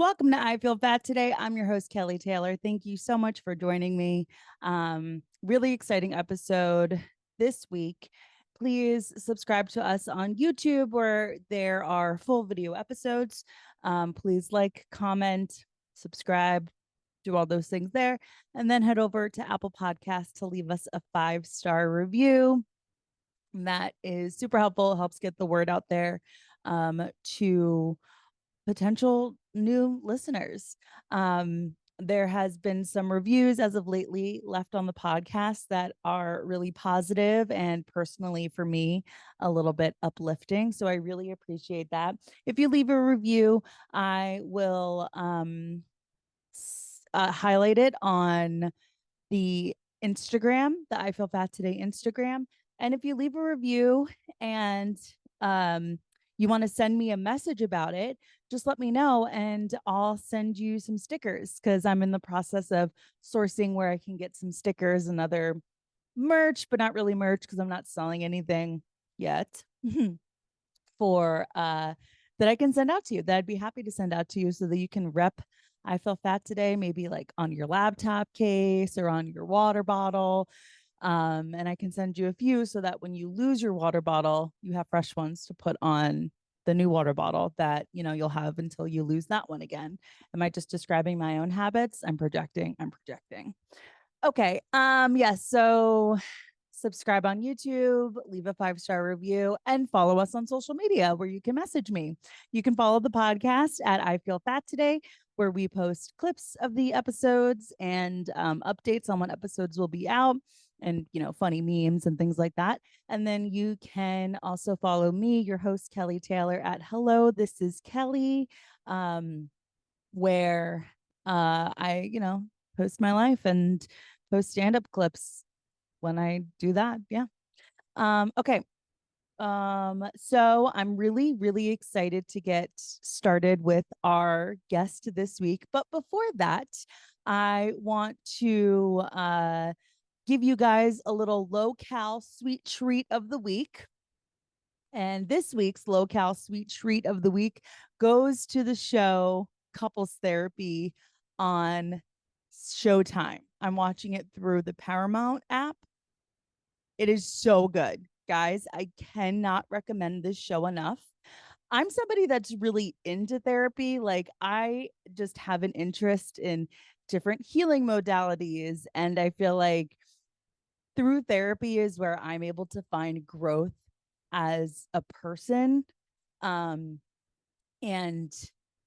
Welcome to I Feel Fat Today. I'm your host, Kelly Taylor. Thank you so much for joining me. Really exciting episode this week. Please subscribe to us on YouTube where there are full video episodes. Please like, comment, subscribe, do all those things there. And then head over to Apple Podcasts to leave us a 5-star review. That is super helpful, helps get the word out there to potential new listeners. There has been some reviews as of lately left on the podcast that are really positive and personally for me a little bit uplifting. So I really appreciate that. If you leave a review, I will highlight it on the Instagram, the I Feel Fat Today Instagram. And if you leave a review and you want to send me a message about it, just let me know and I'll send you some stickers because I'm in the process of sourcing where I can get some stickers and other merch, but not really merch because I'm not selling anything yet for that I can send out to you, that I'd be happy to send out to you so that you can rep I Feel Fat Today, maybe like on your laptop case or on your water bottle. And I can send you a few so that when you lose your water bottle, you have fresh ones to put on the new water bottle that, you know, you'll have until you lose that one again. Am I just describing my own habits? I'm projecting. Okay. Yes. So subscribe on YouTube, leave a 5-star review, and follow us on social media where you can message me. You can follow the podcast at I Feel Fat Today, where we post clips of the episodes and updates on when episodes will be out and, you know, funny memes and things like that. And then you can also follow me, your host, Kelly Taylor, at Hello, This is Kelly, where I, you know, post my life and post stand-up clips when I do that. Yeah. Okay. So I'm really, really excited to get started with our guest this week. But before that, I want to give you guys a little low-cal sweet treat of the week. And this week's low-cal sweet treat of the week goes to the show Couples Therapy on Showtime. I'm watching it through the Paramount app. It is so good, guys. I cannot recommend this show enough. I'm somebody that's really into therapy. Like, I just have an interest in different healing modalities. And I feel like through therapy is where I'm able to find growth as a person. And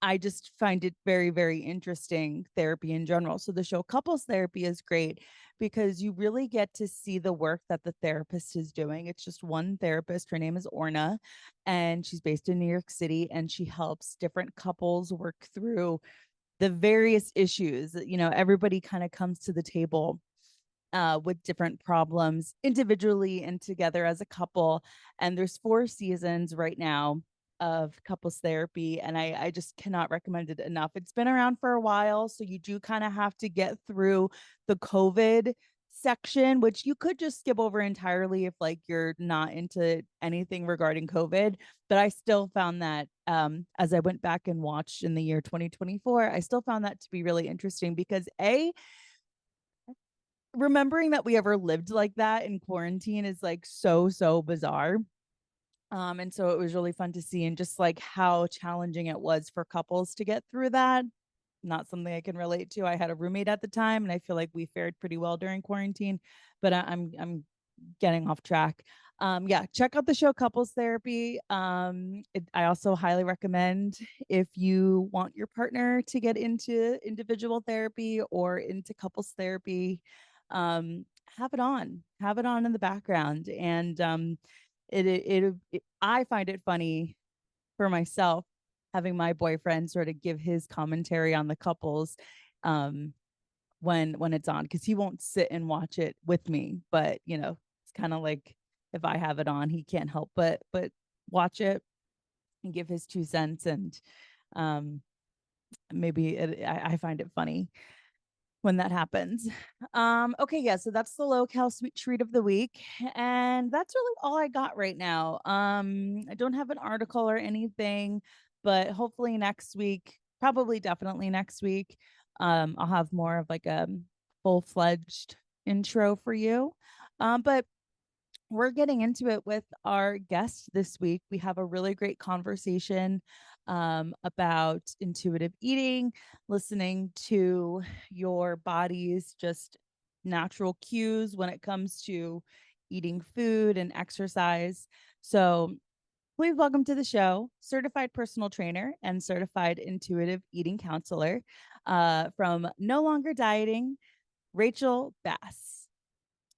I just find it very, very interesting, therapy in general. So the show Couples Therapy is great because you really get to see the work that the therapist is doing. It's just one therapist. Her name is Orna, and she's based in New York City, and she helps different couples work through the various issues. You know, everybody kind of comes to the table with different problems individually and together as a couple. And there's 4 seasons right now of couples therapy, and I just cannot recommend it enough. It's been around for a while, so you do kind of have to get through the COVID section, which you could just skip over entirely if like you're not into anything regarding COVID. But I still found that as I went back and watched in the year 2024, I still found that to be really interesting because remembering that we ever lived like that in quarantine is like so bizarre. And so it was really fun to see, and just like how challenging it was for couples to get through that. Not something I can relate to. I had a roommate at the time, and I feel like we fared pretty well during quarantine. But I'm getting off track. Yeah, check out the show Couples Therapy. I also highly recommend, if you want your partner to get into individual therapy or into couples therapy, have it on in the background. And I find it funny for myself having my boyfriend sort of give his commentary on the couples when it's on, because he won't sit and watch it with me. But you know, it's kind of like if I have it on, he can't help but watch it and give his 2 cents. And maybe I find it funny when that happens. Okay, yeah, so that's the low-cal sweet treat of the week. And that's really all I got right now. I don't have an article or anything, but hopefully next week, probably definitely next week. I'll have more of like a full-fledged intro for you. But we're getting into it with our guest this week. We have a really great conversation about intuitive eating, listening to your body's just natural cues when it comes to eating food and exercise. So, please welcome to the show certified personal trainer and certified intuitive eating counselor from No Longer Dieting, Rachel Bass.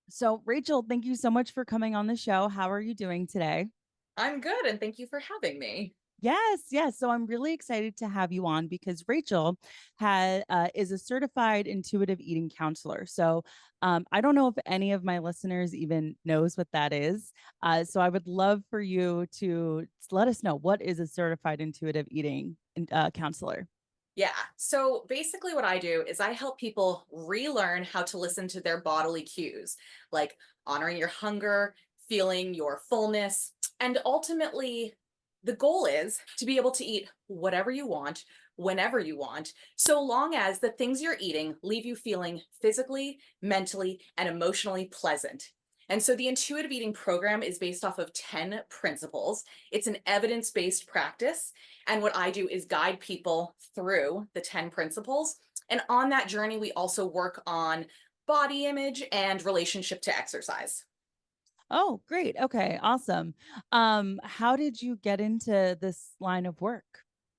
So, Rachel, thank you so much for coming on the show. How are you doing today? I'm good, and thank you for having me. Yes, yes. So I'm really excited to have you on because Rachel is a certified intuitive eating counselor. So I don't know if any of my listeners even knows what that is. So I would love for you to let us know, what is a certified intuitive eating counselor. Yeah. So basically, what I do is I help people relearn how to listen to their bodily cues, like honoring your hunger, feeling your fullness. And ultimately, the goal is to be able to eat whatever you want, whenever you want, so long as the things you're eating leave you feeling physically, mentally, and emotionally pleasant. And so the intuitive eating program is based off of 10 principles. It's an evidence based practice. And what I do is guide people through the 10 principles. And on that journey, we also work on body image and relationship to exercise. Oh, great. Okay, awesome. How did you get into this line of work?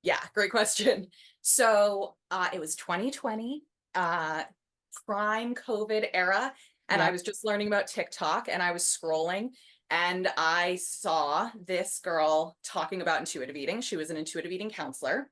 Yeah, great question. So it was 2020, uh, prime COVID era, and I Yep. was just learning about TikTok and I was scrolling and I saw this girl talking about intuitive eating. She was an intuitive eating counselor.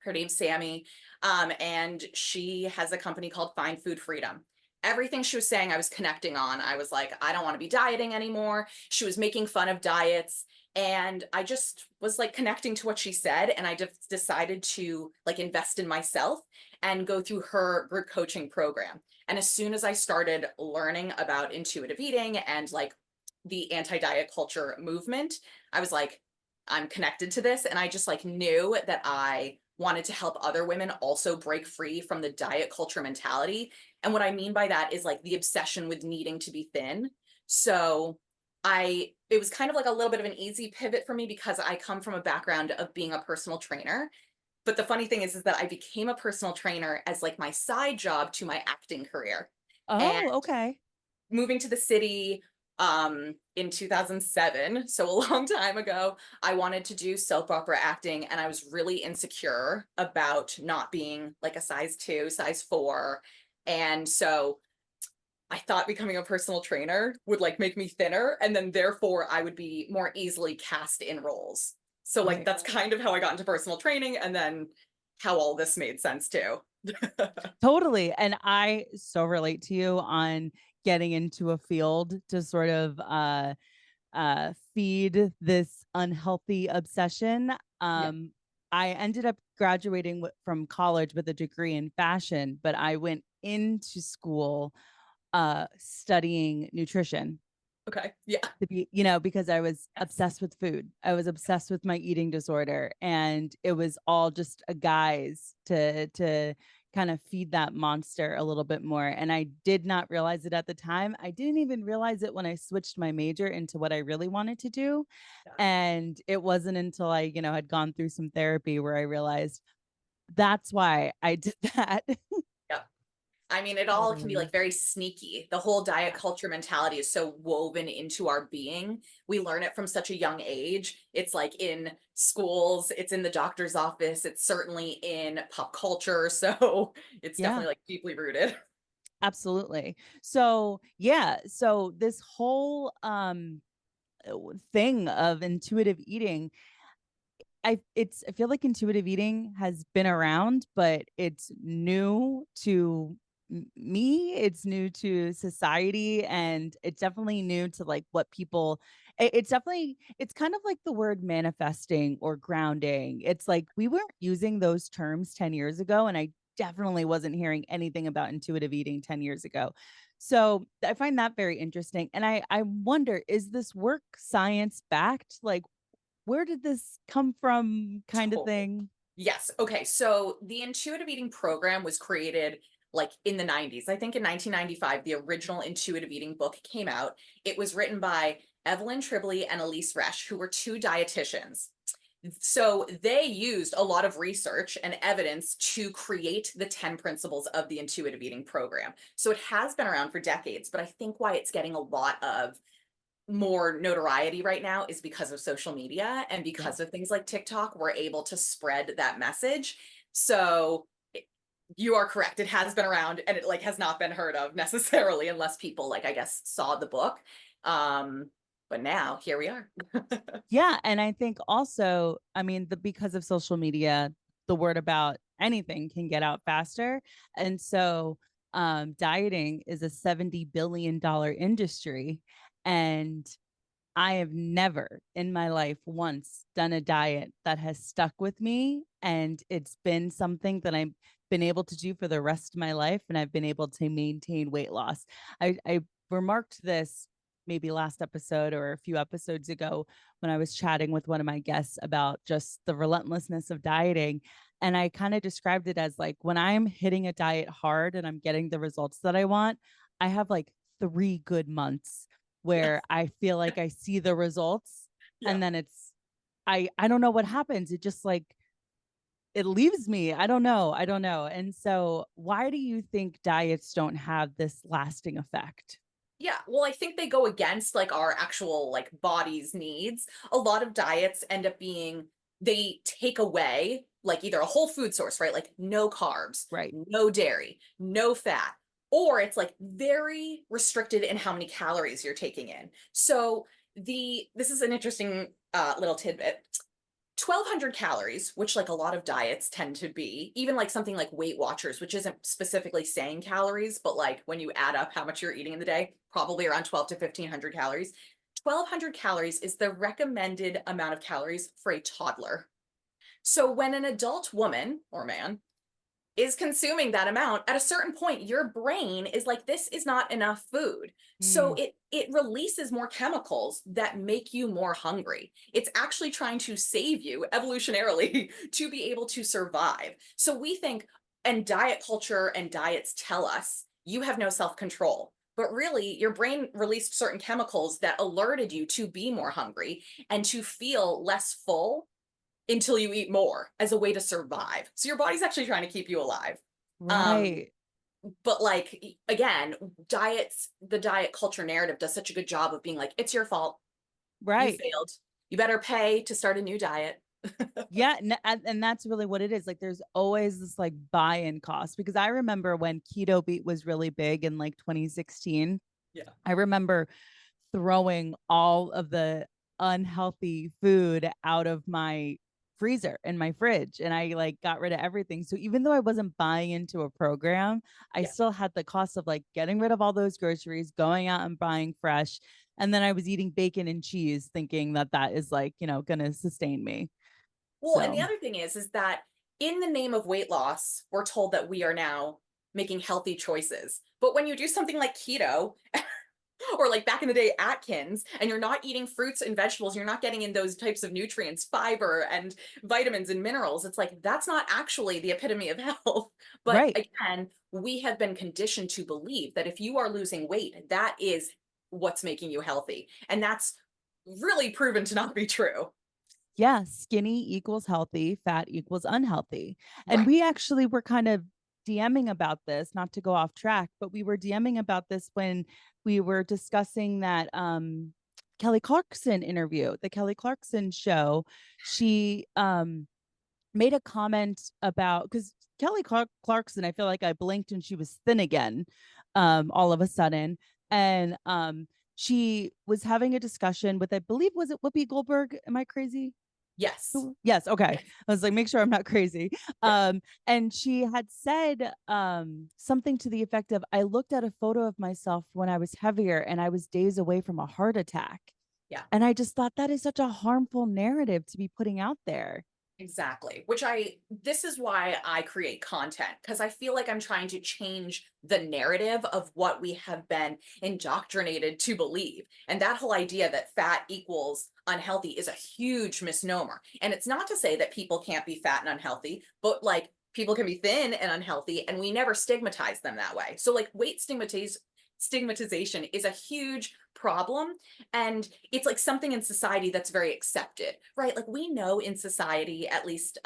Her name's Sammy. And she has a company called Find Food Freedom. Everything she was saying, I was connecting on. I was like, I don't want to be dieting anymore. She was making fun of diets. And I just was like connecting to what she said. And I just decided to like invest in myself and go through her group coaching program. And as soon as I started learning about intuitive eating and like the anti diet culture movement, I was like, I'm connected to this. And I just like knew that I wanted to help other women also break free from the diet culture mentality. And what I mean by that is like the obsession with needing to be thin. So it was kind of like a little bit of an easy pivot for me because I come from a background of being a personal trainer. But the funny thing is that I became a personal trainer as like my side job to my acting career. And Oh, okay. moving to the city in 2007, so a long time ago, I wanted to do soap opera acting and I was really insecure about not being like a size 2, size 4. And so I thought becoming a personal trainer would like make me thinner and then therefore I would be more easily cast in roles. So like Right. that's kind of how I got into personal training and then how all this made sense too. Totally. And I so relate to you on getting into a field to sort of feed this unhealthy obsession. Yeah. I ended up graduating from college with a degree in fashion, but I went into school studying nutrition Okay. Yeah. to be, because I was Yes. obsessed with food. I was obsessed with my eating disorder, and it was all just a guise to kind of feed that monster a little bit more. And I did not realize it at the time. I didn't even realize it when I switched my major into what I really wanted to do. Yeah. And it wasn't until I, had gone through some therapy where I realized that's why I did that. Yeah. I mean, it all can be Totally. like very sneaky. The whole diet Yeah. culture mentality is so woven into our being. We learn it from such a young age. It's like in schools, it's in the doctor's office, it's certainly in pop culture. So it's Yeah. definitely like deeply rooted. Absolutely. So, yeah, so this whole thing of intuitive eating, I feel like intuitive eating has been around, but it's new to me, it's new to society, and it's definitely new to like what people it's kind of like the word manifesting or grounding. It's like we weren't using those terms 10 years ago, and I definitely wasn't hearing anything about intuitive eating 10 years ago. So I find that very interesting. And I wonder, is this work science backed? Like, where did this come from kind of Totally. thing? Yes. Okay. So the intuitive eating program was created like in the 90s. I think in 1995, the original intuitive eating book came out. It was written by Evelyn Tribbley and Elise Resch, who were two dietitians. So they used a lot of research and evidence to create the 10 principles of the intuitive eating program. So it has been around for decades, but I think why it's getting a lot of more notoriety right now is because of social media and Yeah. because of things like TikTok, we're able to spread that message. So you are correct. It has been around and it like has not been heard of necessarily unless people like I guess saw the book. But now here we are. Yeah, and I think also, I mean, because of social media, the word about anything can get out faster. And so dieting is a $70 billion industry. And I have never in my life once done a diet that has stuck with me. And it's been something that I've been able to do for the rest of my life. And I've been able to maintain weight loss. I remarked this maybe last episode or a few episodes ago when I was chatting with one of my guests about just the relentlessness of dieting. And I kind of described it as like when I'm hitting a diet hard and I'm getting the results that I want, I have like 3 good months where Yes. I feel like I see the results Yeah. and then I don't know what happens. It just like it leaves me. I don't know. I don't know. And so why do you think diets don't have this lasting effect? Yeah, well, I think they go against like our actual like body's needs. A lot of diets end up being they take away like either a whole food source, right? Like no carbs, Right. no dairy, no fat, or it's like very restricted in how many calories you're taking in. So the this is an interesting little tidbit. 1,200 calories, which like a lot of diets tend to be, even like something like Weight Watchers, which isn't specifically saying calories, but like when you add up how much you're eating in the day, probably around 12 to 1,500 calories. 1,200 calories is the recommended amount of calories for a toddler. So when an adult woman or man is consuming that amount, at a certain point your brain is like this is not enough food, so Mm, it releases more chemicals that make you more hungry. It's actually trying to save you evolutionarily to be able to survive. So we think, and diet culture and diets tell us you have no self-control, but really your brain released certain chemicals that alerted you to be more hungry and to feel less full until you eat more as a way to survive. So your body's actually trying to keep you alive. Um, right. but like again, the diet culture narrative does such a good job of being like, it's your fault. You Right. failed. You better pay to start a new diet. Yeah, and that's really what it is. Like there's always this like buy-in cost because I remember when keto beat was really big in like 2016. Yeah. I remember throwing all of the unhealthy food out of my freezer and my fridge and I like got rid of everything. So even though I wasn't buying into a program, I Yeah. still had the cost of like getting rid of all those groceries, going out and buying fresh. And then I was eating bacon and cheese thinking that that is like, going to sustain me. Well, and the So, other thing is that in the name of weight loss, we're told that we are now making healthy choices. But when you do something like keto or like back in the day Atkins, and you're not eating fruits and vegetables, you're not getting in those types of nutrients, fiber and vitamins and minerals, it's like that's not actually the epitome of health. But right. again, we have been conditioned to believe that if you are losing weight, that is what's making you healthy, and that's really proven to not be true. Yeah, skinny equals healthy, fat equals unhealthy. And Right. we actually were kind of DMing about this, not to go off track, but we were DMing about this when we were discussing that Kelly Clarkson interview, the Kelly Clarkson show. She made a comment about because Clarkson, I feel like I blinked and she was thin again, all of a sudden. And she was having a discussion with, I believe, was it Whoopi Goldberg? Am I crazy? Yes. Yes. Okay. Yes. I was like, make sure I'm not crazy. Yeah. And she had said something to the effect of, I looked at a photo of myself when I was heavier and I was days away from a heart attack. Yeah. And I just thought that is such a harmful narrative to be putting out there. Exactly. This is why I create content, because I feel like I'm trying to change the narrative of what we have been indoctrinated to believe. And that whole idea that fat equals unhealthy is a huge misnomer. And it's not to say that people can't be fat and unhealthy, but like people can be thin and unhealthy, and we never stigmatize them that way. So, like, stigmatization is a huge problem, and it's like something in society that's very accepted, right? Like, we know in society, at least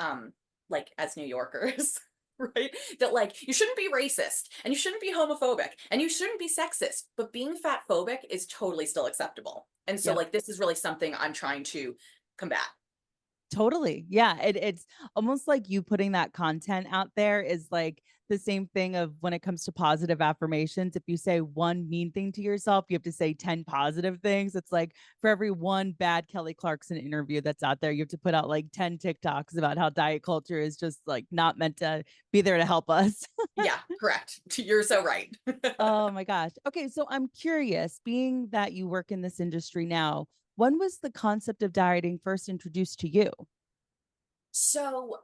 like as New Yorkers, right, that like you shouldn't be racist and you shouldn't be homophobic and you shouldn't be sexist, but being fat phobic is totally still acceptable. And so Yep. like this is really something I'm trying to combat. Totally. Yeah. It's almost like you putting that content out there is like the same thing of when it comes to positive affirmations. If you say one mean thing to yourself, you have to say 10 positive things. It's like for every one bad Kelly Clarkson interview that's out there, you have to put out like 10 TikToks about how diet culture is just like not meant to be there to help us. Yeah, correct. You're so right. Oh my gosh. Okay. So I'm curious, being that you work in this industry now, when was the concept of dieting first introduced to you? So,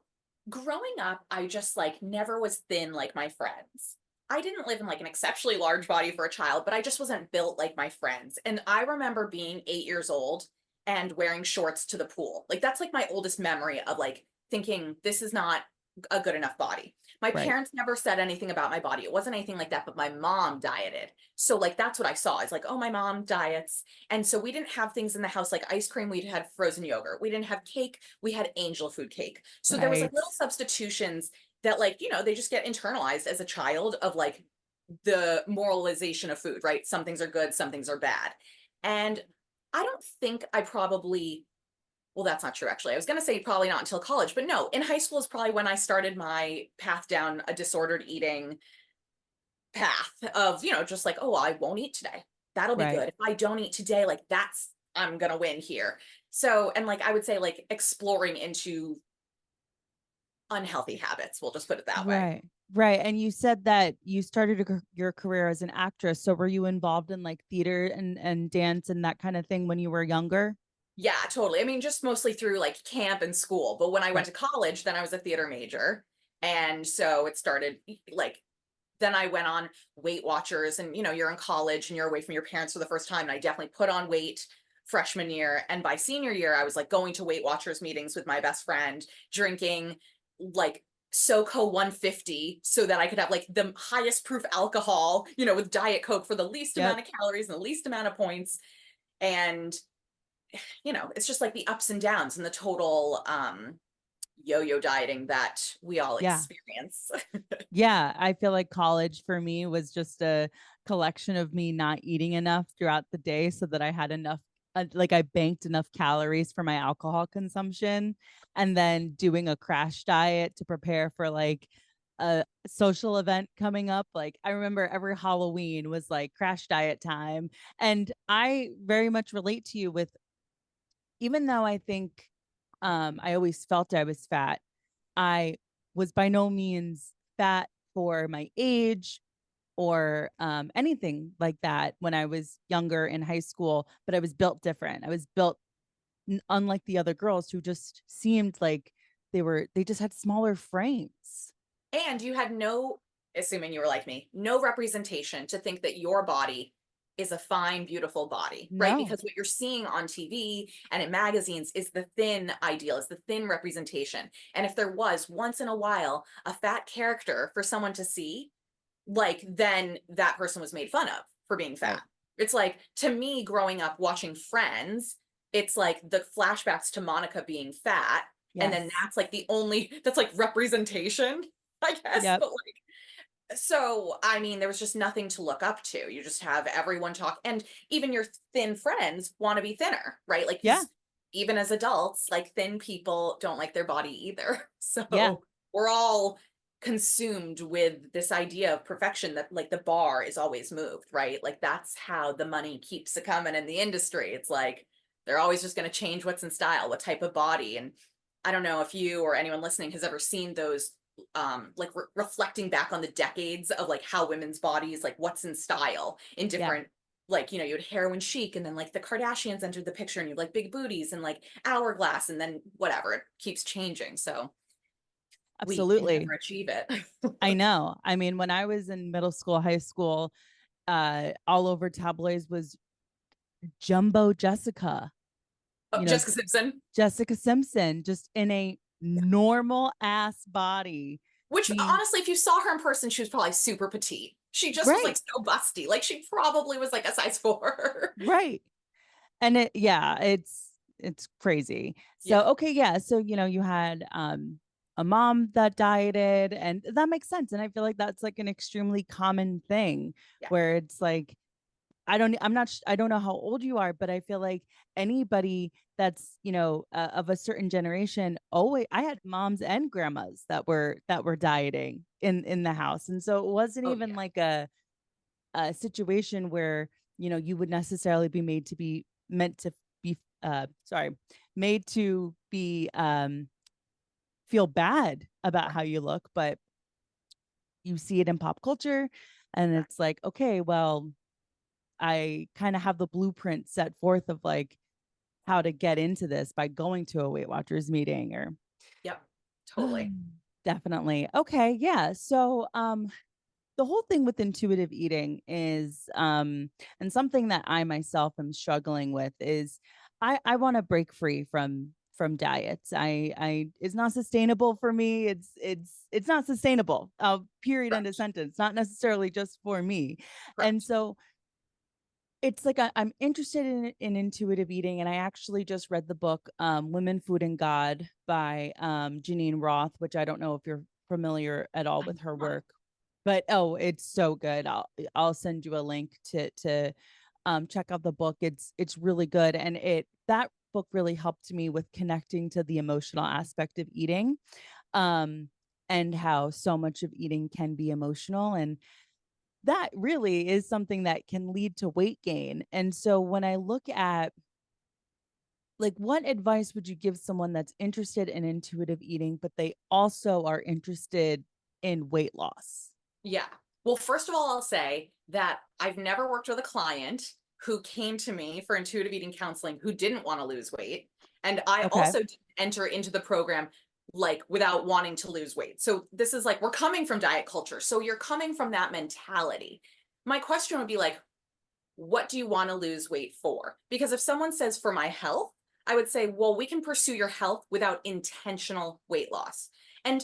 growing up, I just like never was thin like my friends. I didn't live in like an exceptionally large body for a child, but I just wasn't built like my friends. And I remember being 8 years old and wearing shorts to the pool. Like, that's like my oldest memory of like thinking this is not a good enough body. My Right. parents never said anything about my body. It wasn't anything like that, but my mom dieted. So, like, that's what I saw. It's like, oh, my mom diets. And so we didn't have things in the house like ice cream. We had frozen yogurt. We didn't have cake. We had angel food cake. So there was like Right. little substitutions that, like, they just get internalized as a child of like the moralization of food, right? Some things are good, some things are bad. And I don't think I probably, well, that's not true actually. I was going to say probably not until college, but no, in high school is probably when I started my path down a disordered eating path of, just like, oh, I won't eat today. That'll be Right. good. If I don't eat today, like I'm going to win here. So, and like I would say, like exploring into unhealthy habits, we'll just put it that way. Right. Right. And you said that you started your career as an actress. So were you involved in like theater and dance and that kind of thing when you were younger? Yeah, totally. I mean, just mostly through like camp and school. But when I went Right. to college, then I was a theater major. And so it started like, then I went on Weight Watchers, and you're in college and you're away from your parents for the first time. And I definitely put on weight freshman year. And by senior year, I was like going to Weight Watchers meetings with my best friend, drinking like SoCo 150 so that I could have like the highest proof alcohol, with Diet Coke for the least Yep. amount of calories and the least amount of points. And it's just like the ups and downs and the total yo-yo dieting that we all Yeah. experience. Yeah, I feel like college for me was just a collection of me not eating enough throughout the day so that I had enough like I banked enough calories for my alcohol consumption and then doing a crash diet to prepare for like a social event coming up. Like I remember every Halloween was like crash diet time, and I very much relate to you with, even though I think I always felt I was fat, I was by no means fat for my age or anything like that when I was younger in high school, but I was built different. I was built unlike the other girls who just seemed like they just had smaller frames. And you had no, assuming you were like me, no representation to think that your body is a fine, beautiful body, right? No. Because what you're seeing on TV and in magazines is the thin ideal, is the thin representation. And if there was once in a while a fat character for someone to see, like then that person was made fun of for being fat. Right. It's like, to me, growing up watching Friends, it's like the flashbacks to Monica being fat, and then Yes. that's like the only that's like representation, I guess. Yep. But like, so I mean, there was just nothing to look up to. You just have everyone talk, and even your thin friends want to be thinner, right? Like, Yeah. because even as adults, like thin people don't like their body either. Yeah. So we're all consumed with this idea of perfection, that like the bar is always moved, right? Like that's how the money keeps it coming in the industry. It's like they're always just going to change what's in style, what type of body. And I don't know if you or anyone listening has ever seen those like reflecting back on the decades of like how women's bodies, like what's in style in Yeah. different like, you had heroin chic, and then like the Kardashians entered the picture, and you like big booties and like hourglass, and then whatever, it keeps changing. So we can Absolutely. never achieve it. I know. I mean, when I was in middle school, high school, all over tabloids was Jumbo Jessica, Oh, you know, Jessica Simpson, Jessica Simpson, just in a normal ass body. which She, honestly, if you saw her in person, she was probably super petite. She just was like right, so busty. Like she probably was like a size 4. right. And yeah, it's crazy. So, Yeah. okay, yeah. So, you had a mom that dieted, and that makes sense. And I feel like that's like an extremely common thing Yeah. where it's like, I don't know how old you are, but I feel like anybody that's, of a certain generation, always, I had moms and grandmas that were dieting in the house. And so it wasn't Oh even yeah. like a situation where, you would necessarily be made to be meant to be, sorry, made to be, feel bad about how you look, but you see it in pop culture, and Exactly. it's like, okay, well, I kind of have the blueprint set forth of like how to get into this by going to a Weight Watchers meeting or Yep. Totally. definitely. Okay, yeah. So the whole thing with intuitive eating is and something that I myself am struggling with is I want to break free from diets. I it's not sustainable for me. It's not sustainable. Period, end of Correct. sentence. Not necessarily just for me. And Correct. so it's like I'm interested in intuitive eating, and I actually just read the book Women, Food, and God by Janine Roth, which I don't know if you're familiar at all with I'm her not. work, but oh, it's so good. I'll send you a link to check out the book. It's really good, and it that book really helped me with connecting to the emotional aspect of eating, um, and how so much of eating can be emotional, and that really is something that can lead to weight gain. And so when I look at like what advice would you give someone that's interested in intuitive eating, but they also are interested in weight loss? Yeah. Well, first of all, I'll say that I've never worked with a client who came to me for intuitive eating counseling who didn't want to lose weight. And I Okay. also didn't enter into the program like without wanting to lose weight. So this is like we're coming from diet culture. So you're coming from that mentality. My question would be like, what do you want to lose weight for? Because if someone says for my health, I would say, well, we can pursue your health without intentional weight loss. And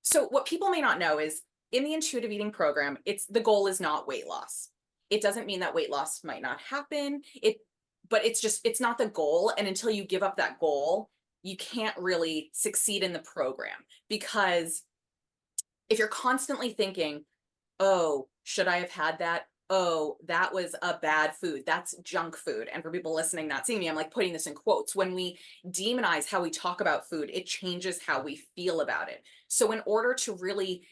so what people may not know is in the intuitive eating program, it's the goal is not weight loss. It doesn't mean that weight loss might not happen. But it's not the goal. And until you give up that goal, you can't really succeed in the program because if you're constantly thinking, oh, should I have had that? Oh, that was a bad food. That's junk food. And for people listening, not seeing me, I'm like putting this in quotes. When we demonize how we talk about food, it changes how we feel about it. So, in order to really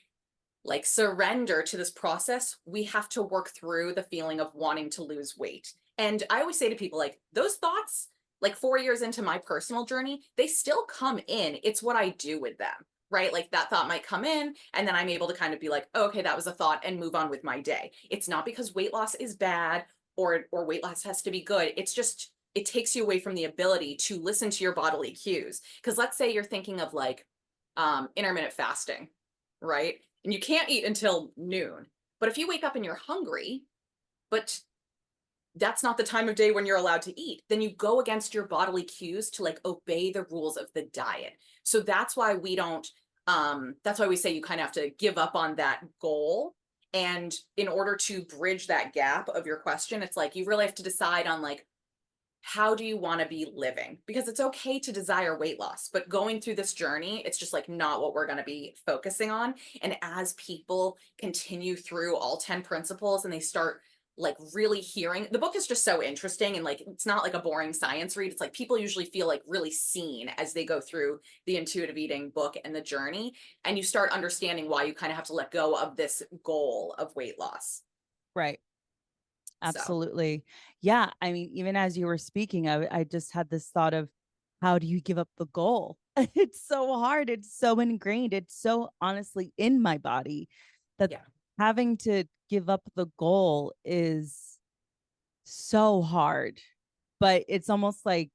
like surrender to this process, we have to work through the feeling of wanting to lose weight. And I always say to people, like, those thoughts, like 4 years into my personal journey, they still come in. It's what I do with them, right? Like that thought might come in, and then I'm able to kind of be like, oh, okay, that was a thought and move on with my day. It's not because weight loss is bad or weight loss has to be good. It's just, it takes you away from the ability to listen to your bodily cues. Because let's say you're thinking of like intermittent fasting, right? And you can't eat until noon. But if you wake up and you're hungry, but that's not the time of day when you're allowed to eat, then you go against your bodily cues to like obey the rules of the diet. So that's why we don't that's why we say you kind of have to give up on that goal. And in order to bridge that gap of your question, it's like you really have to decide on like how do you want to be living? Because it's okay to desire weight loss, but going through this journey, it's just like not what we're going to be focusing on. And as people continue through all 10 principles and they start like really hearing, the book is just so interesting, and like it's not like a boring science read. It's like people usually feel like really seen as they go through the intuitive eating book and the journey, and you start understanding why you kind of have to let go of this goal of weight loss. Right. So, Absolutely. Yeah. I mean, even as you were speaking, I just had this thought of how do you give up the goal? It's so hard. It's so ingrained. It's so honestly in my body that yeah. having to give up the goal is so hard, but it's almost like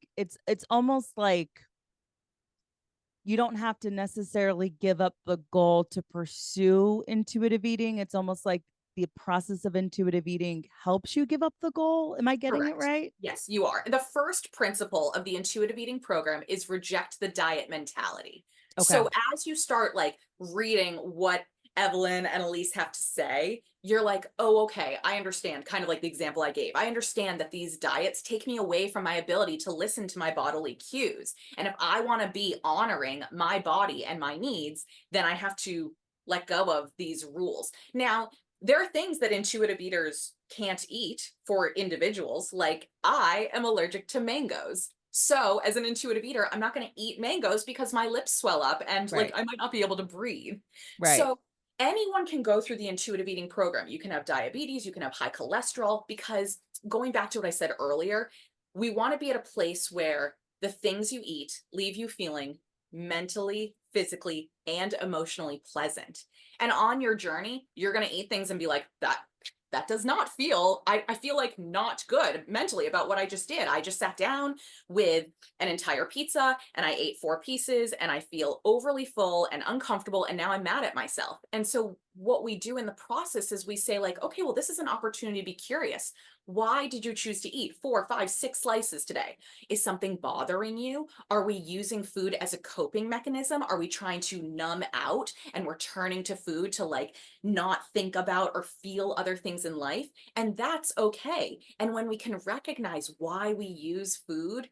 you don't have to necessarily give up the goal to pursue intuitive eating. It's almost like the process of intuitive eating helps you give up the goal. Am I getting it Correct. right? Yes, you are. The first principle of the intuitive eating program is reject the diet mentality. Okay. So as you start like reading what Evelyn and Elise have to say, you're like, oh, okay, I understand. Kind of like the example I gave. I understand that these diets take me away from my ability to listen to my bodily cues. And if I want to be honoring my body and my needs, then I have to let go of these rules. Now, there are things that intuitive eaters can't eat for individuals. Like I am allergic to mangoes. So, as an intuitive eater, I'm not going to eat mangoes because my lips swell up and like Right. I might not be able to breathe. Right. So, anyone can go through the intuitive eating program. You can have diabetes, you can have high cholesterol, because going back to what I said earlier, we want to be at a place where the things you eat leave you feeling mentally, physically, and emotionally pleasant. And on your journey, you're going to eat things and be like, that does not feel, I feel like not good mentally about what I just did. I just sat down with an entire pizza and I ate 4 pieces and I feel overly full and uncomfortable. And now I'm mad at myself. And so what we do in the process is we say like, okay, well, this is an opportunity to be curious. Why did you choose to eat 4, 5, 6 slices today? Is something bothering you? Are we using food as a coping mechanism? Are we trying to numb out and we're turning to food to like not think about or feel other things in life? And that's okay. And when we can recognize why we use food,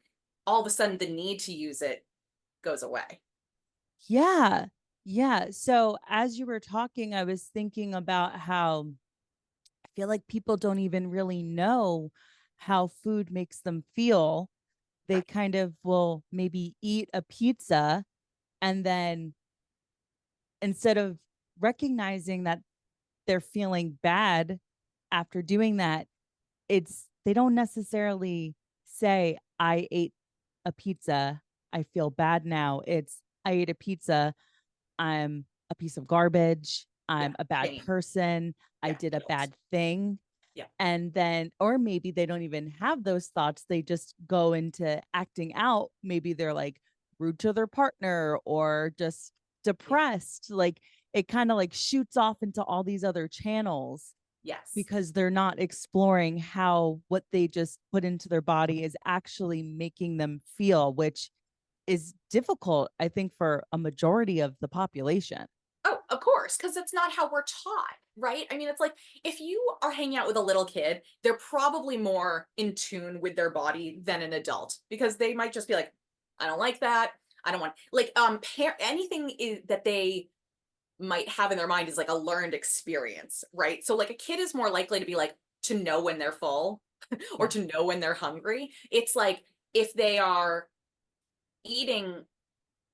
all of a sudden the need to use it goes away. Yeah. Yeah. So as you were talking, I was thinking about how I feel like people don't even really know how food makes them feel. They Right. kind of will maybe eat a pizza, and then instead of recognizing that they're feeling bad after doing that, they don't necessarily say, I ate a pizza, I feel bad now. It's, I ate a pizza, I'm a piece of garbage, Yeah. I'm a bad Shame. person, I Yeah. did a Guilt. bad thing. Yeah. And then, or maybe they don't even have those thoughts. They just go into acting out. Maybe they're like rude to their partner or just Yeah. depressed. Like it kind of like shoots off into all these other channels Yes. because they're not exploring how what they just put into their body is actually making them feel, which is difficult, I think, for a majority of the population. Oh, of course, because that's not how we're taught, right? I mean, it's like if you are hanging out with a little kid, they're probably more in tune with their body than an adult because they might just be like, I don't like that. I don't want like anything that they might have in their mind is like a learned experience, right? So like a kid is more likely to be like to know when they're full or Yeah. to know when they're hungry. It's like if they are eating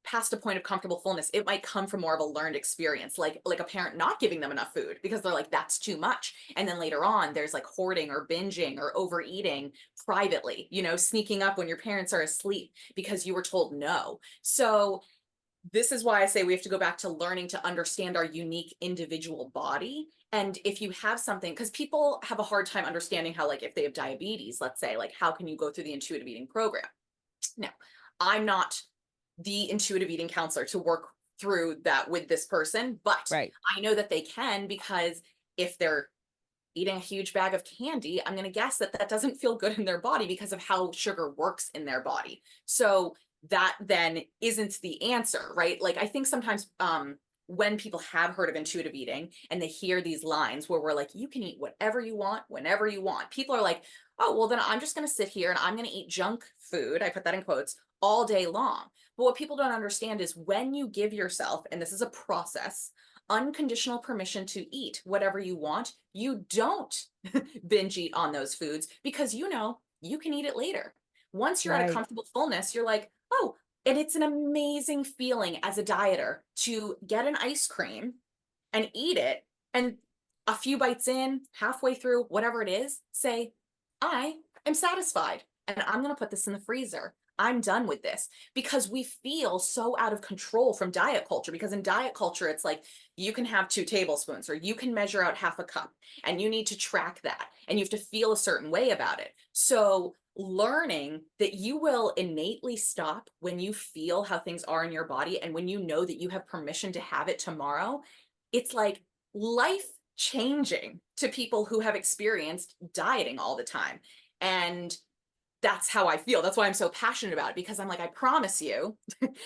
past a point of comfortable fullness, it might come from more of a learned experience, like a parent not giving them enough food because they're like that's too much, and then later on there's like hoarding or binging or overeating privately, sneaking up when your parents are asleep because you were told no. So this is why I say we have to go back to learning to understand our unique individual body. And if you have something, because people have a hard time understanding how, like, if they have diabetes, let's say, like, how can you go through the intuitive eating program? Now, I'm not the intuitive eating counselor to work through that with this person, but Right. I know that they can because if they're eating a huge bag of candy, I'm going to guess that that doesn't feel good in their body because of how sugar works in their body. So that then isn't the answer, right? Like I think sometimes when people have heard of intuitive eating and they hear these lines where we're like, you can eat whatever you want, whenever you want, people are like, oh, well, then I'm just going to sit here and I'm going to eat junk food. I put that in quotes all day long. But what people don't understand is when you give yourself, and this is a process, unconditional permission to eat whatever you want, you don't binge eat on those foods because you can eat it later. Once you're at a Right. comfortable fullness, you're like, oh, and it's an amazing feeling as a dieter to get an ice cream and eat it. And a few bites in, halfway through, whatever it is, say, I am satisfied and I'm going to put this in the freezer. I'm done with this, because we feel so out of control from diet culture. Because in diet culture, it's like you can have 2 tablespoons or you can measure out half a cup and you need to track that and you have to feel a certain way about it. So learning that you will innately stop when you feel how things are in your body and when you know that you have permission to have it tomorrow, it's like life changing to people who have experienced dieting all the time. And that's how I feel. That's why I'm so passionate about it, because I'm like, I promise you,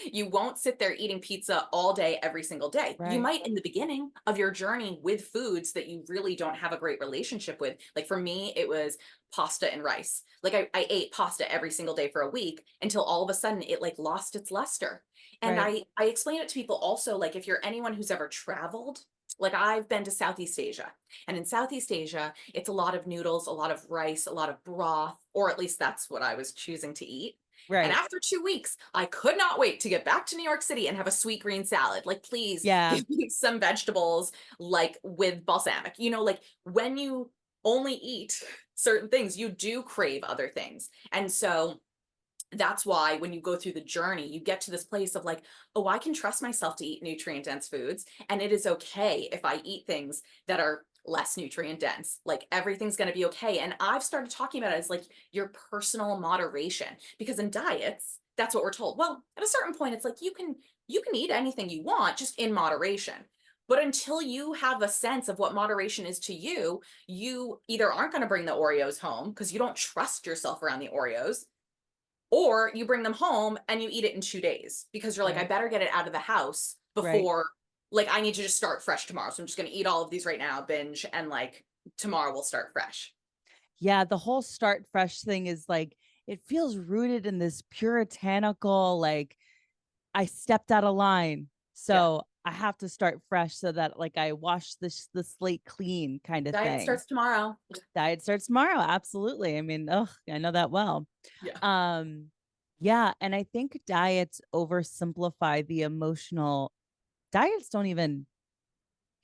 you won't sit there eating pizza all day, every single day. You Right. might in the beginning of your journey with foods that you really don't have a great relationship with. Like for me, it was pasta and rice. Like I ate pasta every single day for a week until all of a sudden it like lost its luster. And Right. I explain it to people also, like if you're anyone who's ever traveled, like I've been to Southeast Asia, and in Southeast Asia, it's a lot of noodles, a lot of rice, a lot of broth, or at least that's what I was choosing to eat. And Right. after 2 weeks, I could not wait to get back to New York City and have a sweet green salad. Like, please Yeah. give me some vegetables, like with balsamic. Like when you only eat certain things, you do crave other things. And so that's why when you go through the journey, you get to this place of like, oh, I can trust myself to eat nutrient dense foods. And it is okay if I eat things that are less nutrient dense. Like everything's going to be okay. And I've started talking about it as like your personal moderation, because in diets, that's what we're told. Well, at a certain point, it's like you can eat anything you want, just in moderation. But until you have a sense of what moderation is to you, you either aren't going to bring the Oreos home because you don't trust yourself around the Oreos, or you bring them home and you eat it in 2 days because you're like, I Right. better get it out of the house Right. before, like, I need to just start fresh tomorrow. So I'm just going to eat all of these right now, binge, and like tomorrow we'll start fresh. Yeah, the whole start fresh thing is like it feels rooted in this puritanical, like I stepped out of line. Yeah. So I have to start fresh so that like I wash the slate clean kind of Diet thing. starts tomorrow. Diet starts tomorrow. Absolutely. I mean, ugh, I know that well. Yeah. Um, yeah, and I think diets oversimplify the emotional. Diets don't even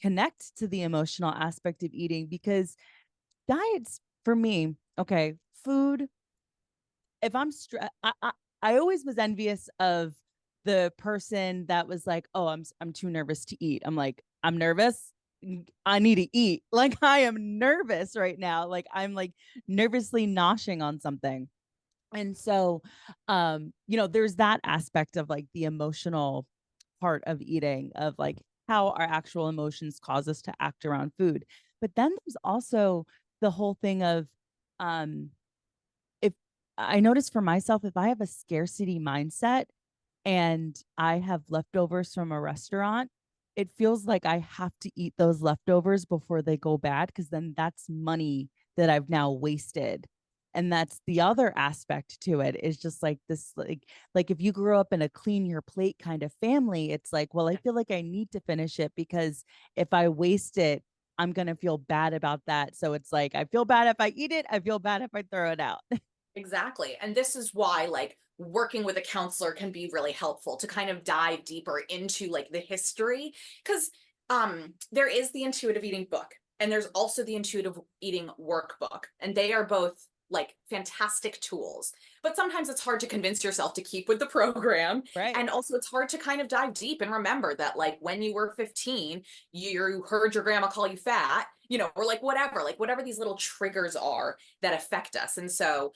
connect to the emotional aspect of eating because diets for me, okay, food, if I'm I always was envious of the person that was like, "Oh, I'm too nervous to eat." I'm like, "I'm nervous. I need to eat." Like I am nervous right now. Like I'm like nervously noshing on something. And so there's that aspect of like the emotional part of eating, of like how our actual emotions cause us to act around food. But then there's also the whole thing of um if I notice for myself, if I have a scarcity mindset and I have leftovers from a restaurant, it feels like I have to eat those leftovers before they go bad because then that's money that I've now wasted. And that's the other aspect to it, is just like this like if you grew up in a clean your plate kind of family, it's like, well, I Yeah. feel like I need to finish it because if I waste it, I'm going to feel bad about that. So it's like I feel bad if I eat it, I feel bad if I throw it out. Exactly. And this is why like working with a counselor can be really helpful to kind of dive deeper into like the history, cuz there is the intuitive eating book and there's also the intuitive eating workbook, and they are both like fantastic tools. But sometimes it's hard to convince yourself to keep with the program, Right. and also it's hard to kind of dive deep and remember that like when you were 15, you heard your grandma call you fat, or like whatever these little triggers are that affect us. And so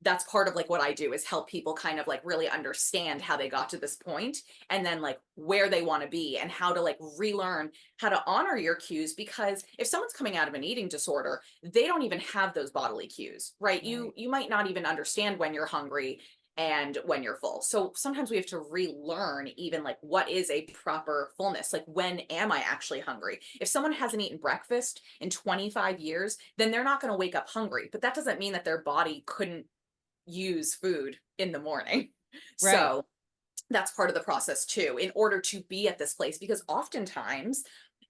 that's part of like what I do is help people kind of like really understand how they got to this point, and then like where they want to be and how to like relearn how to honor your cues, because if someone's coming out of an eating disorder, they don't even have those bodily cues, right? you Right. you might not even understand when you're hungry and when you're full. So sometimes we have to relearn even like what is a proper fullness, like when am I actually hungry. If someone hasn't eaten breakfast in 25 years, then they're not going to wake up hungry, but that doesn't mean that their body couldn't use food in the morning. Right. So that's part of the process too, in order to be at this place, because oftentimes,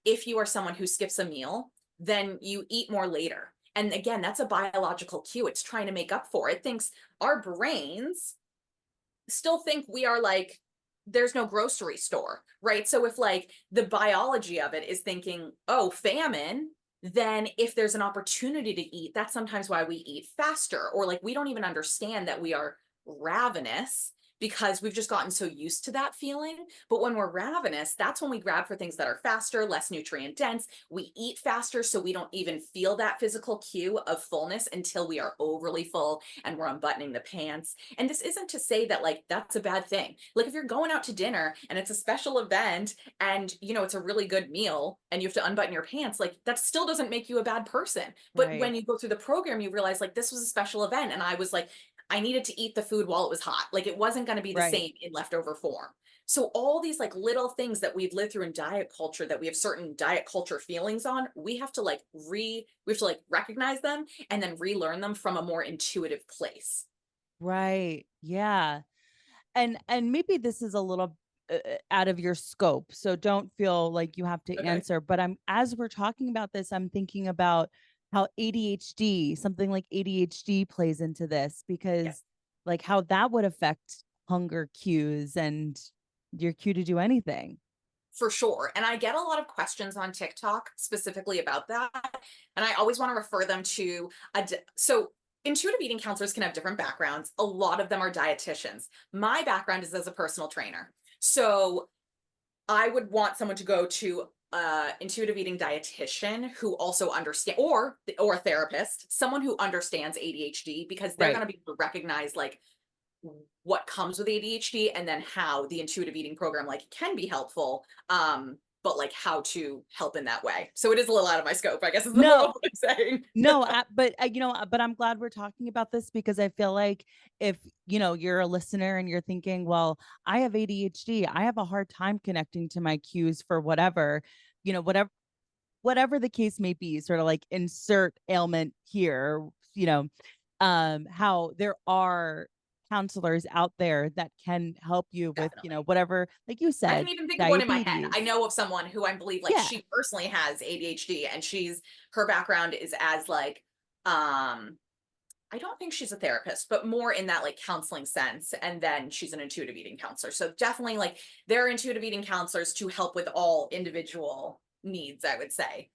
if you are someone who skips a meal, then you eat more later. And again, that's a biological cue. It's trying to make up for it. It thinks our brains still think we are like, there's no grocery store, right? So if like the biology of it is thinking, oh, famine, then if there's an opportunity to eat, that's sometimes why we eat faster, or like we don't even understand that we are ravenous because we've just gotten so used to that feeling. But when we're ravenous, that's when we grab for things that are faster, less nutrient dense. We eat faster, so we don't even feel that physical cue of fullness until we are overly full and we're unbuttoning the pants. And this isn't to say that like that's a bad thing. Like if you're going out to dinner and it's a special event and it's a really good meal and you have to unbutton your pants, like that still doesn't make you a bad person. But Right. when you go through the program, you realize like this was a special event and I was like, I needed to eat the food while it was hot. Like it wasn't going to be the Right. same in leftover form. So all these like little things that we've lived through in diet culture that we have certain diet culture feelings on, we have to recognize them and then relearn them from a more intuitive place. Right. Yeah. And maybe this is a little out of your scope, so don't feel like you have to Okay. answer, but I'm as we're talking about this, I'm thinking about how ADHD, something like ADHD plays into this Yeah, because like how that would affect hunger cues and your cue to do anything. for sure. And I get a lot of questions on TikTok specifically about that. And I always want to refer them to so intuitive eating counselors can have different backgrounds. A lot of them are dietitians. My background is as a personal trainer. So I would want someone to go to intuitive eating dietitian who also understand or a therapist, someone who understands ADHD because they're Right. going to be able to recognize like what comes with ADHD and then how the intuitive eating program like can be helpful. But like how to help in that way. So it is a little out of my scope, I guess is the moral No, of what I'm saying. no, but but I'm glad we're talking about this because I feel like if you're a listener and you're thinking, well, I have ADHD, I have a hard time connecting to my cues for whatever, whatever the case may be, sort of like insert ailment here, you know, how there are counselors out there that can help you with, Definitely. whatever, like you I can said, even think of one in my head. I diabetes. know of someone who I believe like Yeah, she personally has ADHD and her background is as like I don't think she's a therapist, but more in that like counseling sense. And then she's an intuitive eating counselor. So definitely like there are intuitive eating counselors to help with all individual needs, I would say.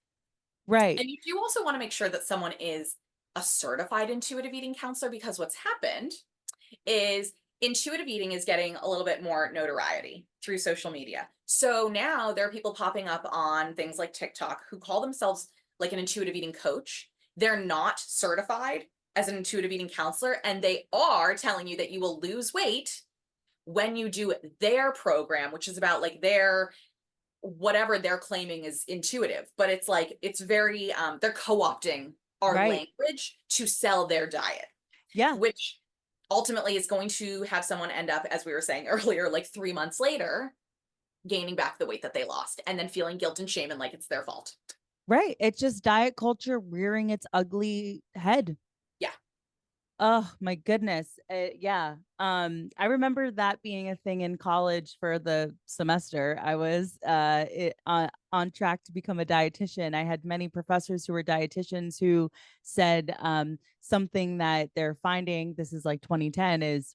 right, And you do also want to make sure that someone is a certified intuitive eating counselor because what's happened is intuitive eating is getting a little bit more notoriety through social media. So now there are people popping up on things like TikTok who call themselves like an intuitive eating coach. They're not certified as an intuitive eating counselor, and they are telling you that you will lose weight when you do their program, which is about like their whatever they're claiming is intuitive. But it's like, it's very, they're co opting our right. language to sell their diet, Yeah. which ultimately is going to have someone end up, as we were saying earlier, like 3 months later, gaining back the weight that they lost and then feeling guilt and shame and like it's their fault. Right. It's just diet culture rearing its ugly head. Yeah, Oh my goodness. Yeah. I remember that being a thing in college for the semester. I was on track to become a dietitian. I had many professors who were dietitians who said something that they're finding, this is like 2010, is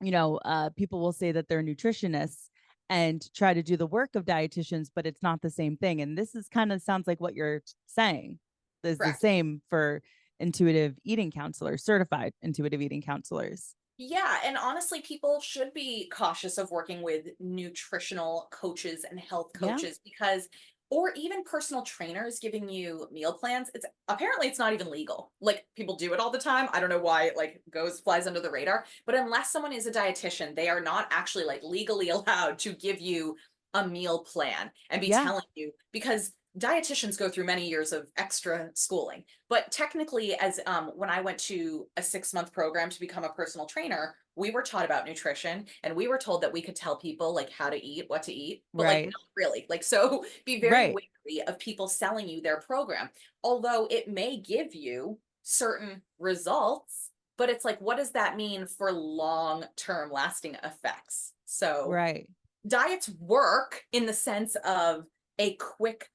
people will say that they're nutritionists and try to do the work of dietitians, but it's not the same thing. And this is kind of sounds like what you're saying is the correct. same for intuitive eating counselors, certified intuitive eating counselors. Yeah, and honestly, people should be cautious of working with nutritional coaches and health Yeah. coaches because, or even personal trainers giving you meal plans. It's apparently it's not even legal. Like people do it all the time. I don't know why it like flies under the radar, but unless someone is a dietitian, they are not actually like legally allowed to give you a meal plan and be Yeah. telling you because dietitians go through many years of extra schooling, but technically as when I went to a 6 month program to become a personal trainer, we were taught about nutrition and we were told that we could tell people like how to eat, what to eat, but like Right. not really, like so be very Right. wary of people selling you their program, although it may give you certain results, but it's like what does that mean for long term lasting effects? So Right. diets work in the sense of a quick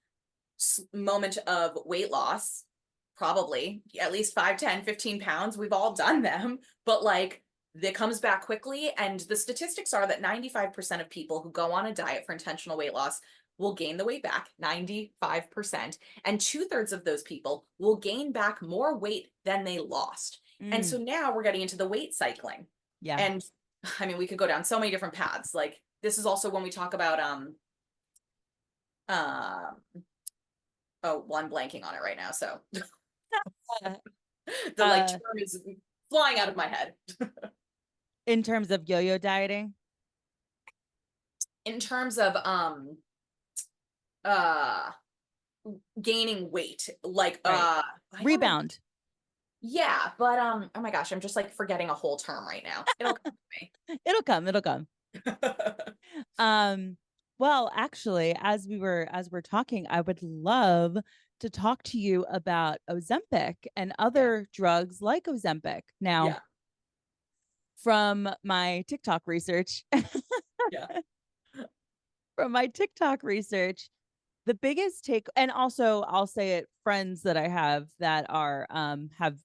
moment of weight loss, probably at least 5, 10, 15 pounds. We've all done them, but like that comes back quickly. And the statistics are that 95% of people who go on a diet for intentional weight loss will gain the weight back 95%. And two-thirds of those people will gain back more weight than they lost. And so Mm. now we're getting into the weight cycling. Yeah. And I mean, we could go down so many different paths. Like this is also when we talk about uh oh, well, I'm blanking on it right now. So the like Uh, term is flying out of my head. in terms of yo-yo dieting. In terms of uh gaining weight, like Right. I don't know. Rebound. Yeah, but oh my gosh, I'm just like forgetting a whole term right now. It'll come It'll come. It'll come. to me. Um, well, actually, as we're talking, I would love to talk to you about Ozempic and Yeah, other drugs like Ozempic. Now, yeah, from my TikTok research, yeah, from my TikTok research, the biggest take, and also I'll say it, friends that I have that are have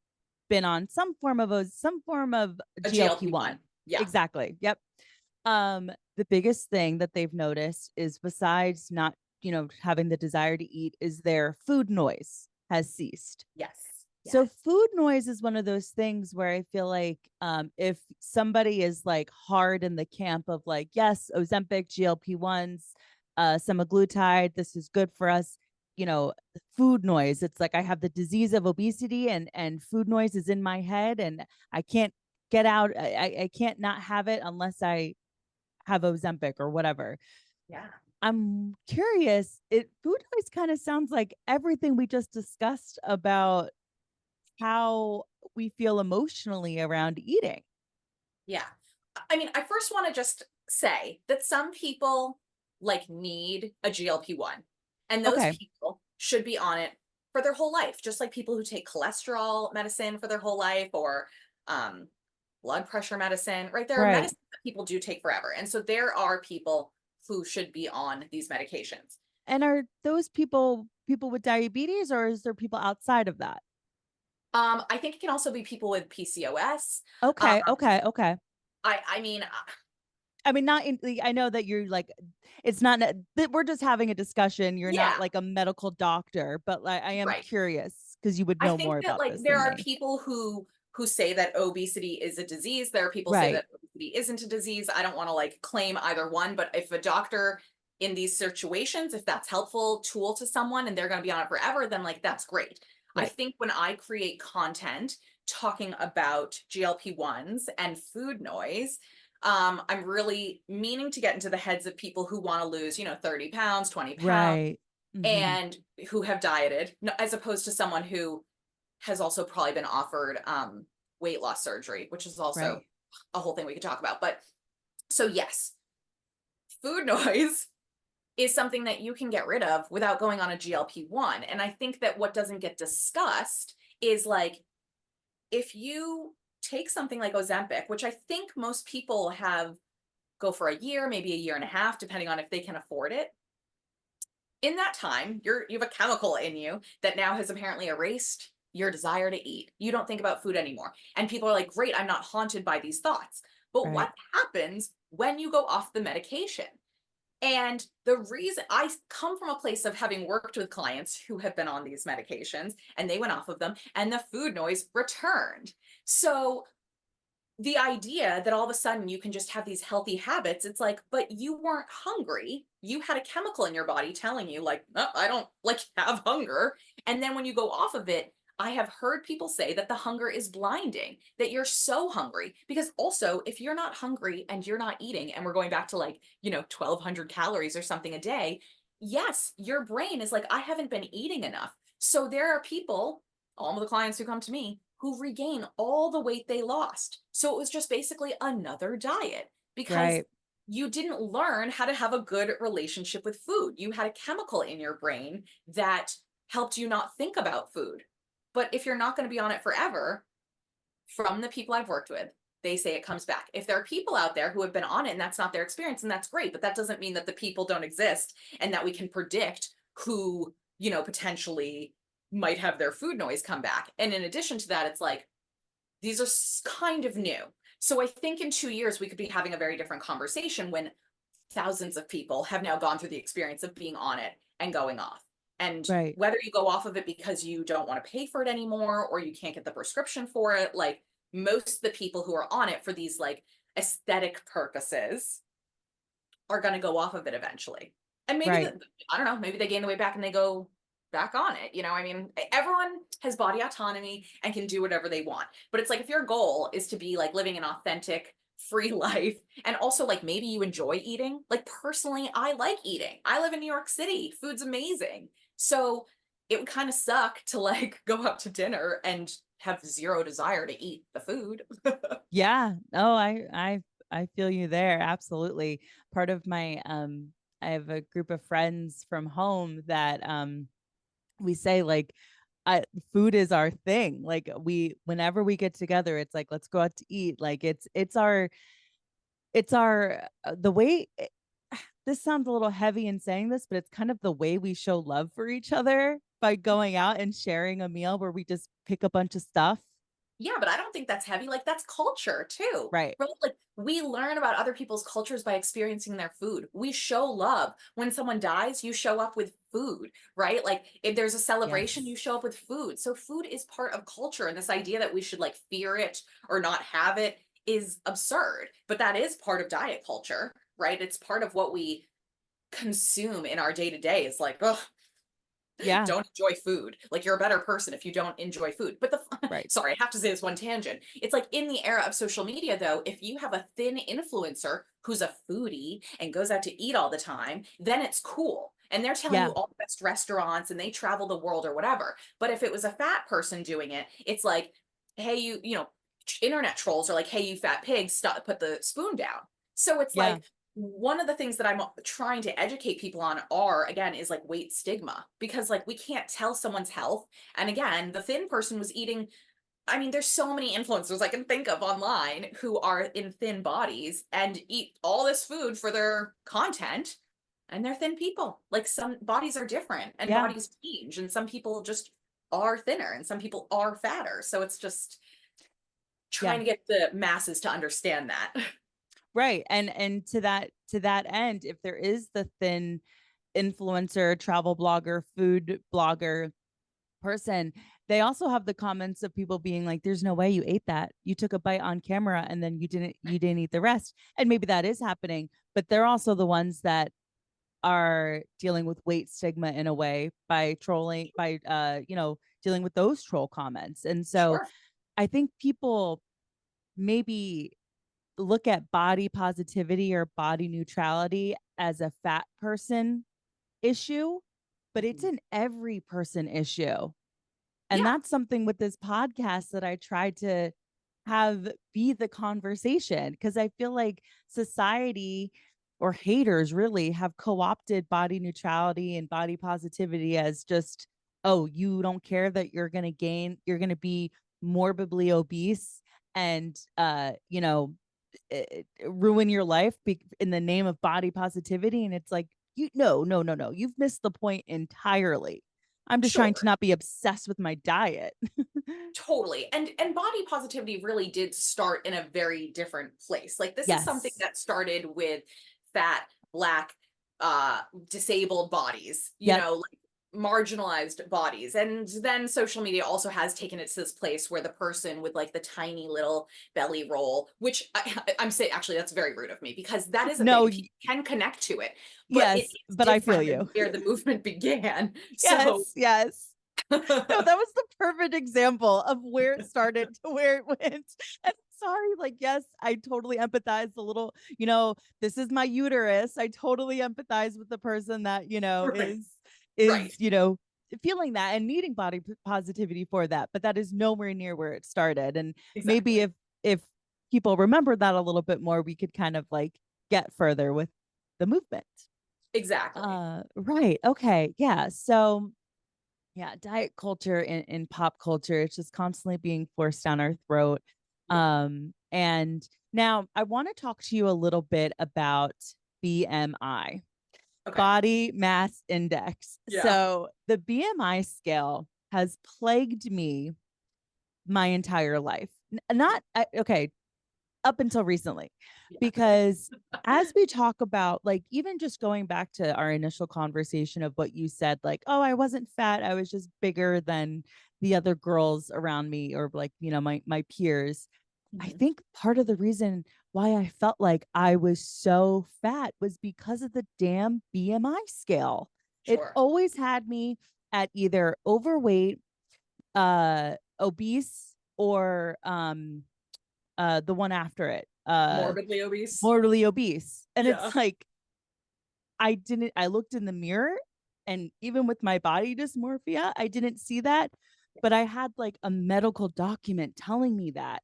been on some form of a GLP-1. GLP-1. Yeah, Exactly. Yep. The biggest thing that they've noticed is, besides not, having the desire to eat, is their food noise has ceased. yes, So yes, food noise is one of those things where I feel like, if somebody is like hard in the camp of like, yes, Ozempic, GLP-1s, semaglutide, this is good for us, food noise. It's like I have the disease of obesity, and food noise is in my head, and I can't get out. I can't not have it unless I have Ozempic or whatever. yeah, I'm curious. Food noise kind of sounds like everything we just discussed about how we feel emotionally around eating. yeah. I mean, I first want to just say that some people like need a GLP-1, and those Okay. people should be on it for their whole life, just like people who take cholesterol medicine for their whole life or um, blood pressure medicine, right? There are Right. medicines that people do take forever. And so there are people who should be on these medications. And are those people with diabetes, or is there people outside of that? I think it can also be people with PCOS. Um, Okay. Okay. Okay. I mean, I mean, not in, I know that you're like, it's not that we're just having a discussion. You're not yeah, like a medical doctor, but like, I am right. curious because you would I know think more that about like this there than are me. people who say that obesity is a disease. There are people say Right. that obesity isn't a disease. I don't want to like claim either one, but if a doctor in these situations, if that's helpful tool to someone and they're going to be on it forever, then like that's great. I Right. think when I create content talking about GLP-1s and food noise, I'm really meaning to get into the heads of people who want to lose, 30 pounds, 20 pounds, Right. Hmm. and who have dieted, as opposed to someone who has also probably been offered weight loss surgery, which is also Right. a whole thing we could talk about. But so, yes, food noise is something that you can get rid of without going on a GLP-1. And I think that what doesn't get discussed is like if you take something like Ozempic, which I think most people have go for a year, maybe a year and a half, depending on if they can afford it. In that time, you have a chemical in you that now has apparently erased your desire to eat. You don't think about food anymore. And people are like, great, I'm not haunted by these thoughts. But Right. what happens when you go off the medication? And the reason I come from a place of having worked with clients who have been on these medications and they went off of them and the food noise returned. So the idea that all of a sudden you can just have these healthy habits, it's like, but you weren't hungry. You had a chemical in your body telling you, like, oh, I don't like have hunger. And then when you go off of it, I have heard people say that the hunger is blinding, that you're so hungry. Because also, if you're not hungry and you're not eating, and we're going back to like, 1,200 calories or something a day, yes, your brain is like, I haven't been eating enough. So there are people, all of the clients who come to me, who regain all the weight they lost. So it was just basically another diet because Right. you didn't learn how to have a good relationship with food. You had a chemical in your brain that helped you not think about food. But if you're not going to be on it forever, from the people I've worked with, they say it comes back. If there are people out there who have been on it and that's not their experience, and that's great, but that doesn't mean that the people don't exist and that we can predict who, potentially might have their food noise come back. And in addition to that, it's like these are kind of new. So I think in 2 years, we could be having a very different conversation when thousands of people have now gone through the experience of being on it and going off. And Right. whether you go off of it because you don't want to pay for it anymore or you can't get the prescription for it, like most of the people who are on it for these like aesthetic purposes are going to go off of it eventually. And maybe Right. the, I don't know, maybe they gain the weight back and they go back on it. I mean, everyone has body autonomy and can do whatever they want. But it's like if your goal is to be like living an authentic, free life, and also like maybe you enjoy eating. Like personally, I like eating. I live in New York City. Food's amazing. So it would kind of suck to like go out to dinner and have zero desire to eat the food. Yeah. Oh, I feel you there. Absolutely. Part of my I have a group of friends from home that we say like I, food is our thing. Like we whenever we get together, it's like let's go out to eat. Like it's our the way this sounds a little heavy in saying this, but it's kind of the way we show love for each other by going out and sharing a meal where we just pick a bunch of stuff. Yeah, but I don't think that's heavy. Like that's culture too, Right. right? Like we learn about other people's cultures by experiencing their food. We show love. When someone dies, you show up with food, right? Like if there's a celebration, you Yes. show up with food. So food is part of culture. And this idea that we should like fear it or not have it is absurd. But that is part of diet culture, right? It's part of what we consume in our day to day. It's like, oh, Yeah. don't enjoy food. Like you're a better person if you don't enjoy food. But the Right. sorry, I have to say this one tangent. It's like in the era of social media though, if you have a thin influencer who's a foodie and goes out to eat all the time, then it's cool. And they're telling you Yeah. all the best restaurants and they travel the world or whatever. But if it was a fat person doing it, it's like, hey, internet trolls are like, hey, you fat pig, stop, put the spoon down. So it's Yeah. like one of the things that I'm trying to educate people on are again is like weight stigma because like we can't tell someone's health. And again, the thin person was eating. I mean, there's so many influencers I can think of online who are in thin bodies and eat all this food for their content, and they're thin people. Like some bodies are different and Yeah. bodies change, and some people just are thinner and some people are fatter. So it's just Yeah. trying to get the masses to understand that. Right. And to that end, if there is the thin influencer, travel blogger, food blogger person, they also have the comments of people being like, there's no way you ate that. You took a bite on camera and then you didn't eat the rest. And maybe that is happening, but they're also the ones that are dealing with weight stigma in a way by trolling, by dealing with those troll comments. And so Sure. I think people maybe look at body positivity or body neutrality as a fat person issue, but it's Mhm. an every person issue. And Yeah, that's something with this podcast that I try to have be the conversation because I feel like society or haters really have co-opted body neutrality and body positivity as just, oh, you don't care that you're going to be morbidly obese and ruin your life in the name of body positivity. And it's like, no, you've missed the point entirely. I'm just trying to sure. not be obsessed with my diet. Totally. And body positivity really did start in a very different place. Like this is something Yes. that started with fat, black, disabled bodies, Yep. like marginalized bodies. And then social media also has taken it to this place where the person with like the tiny little belly roll, which I'm saying actually that's very rude of me because that is a thing No, and people can connect to it, but it yes, is but I feel different than you. where the movement began. So Yes, yes. No, that was the perfect example of where it started to where it went. And sorry, like, yes, I totally empathize a little, this is my uterus. I totally empathize with the person that, right, is, right, is, you know, feeling that and needing body positivity for that. But that is nowhere near where it started. And maybe exactly. if people remember that a little bit more, we could kind of like get further with the movement. Exactly. Right. Okay. Yeah. So yeah, diet culture in pop culture, it's just constantly being forced down our throat. Yeah. And now I want to talk to you a little bit about BMI, Okay. body mass index. Yeah. So the BMI scale has plagued me my entire life. Not okay, up until recently, Yeah. because as we talk about, like, even just going back to our initial conversation of what you said, like, oh, I wasn't fat, I was just bigger than the other girls around me or like, my peers. I Mhm. think part of the reason why I felt like I was so fat was because of the damn BMI scale. It Sure. always had me at either overweight, obese, or the one after it, Morbidly obese. mortally obese. And Yeah. it's like I looked in the mirror, and even with my body dysmorphia, I didn't see that, but I had like a medical document telling me that.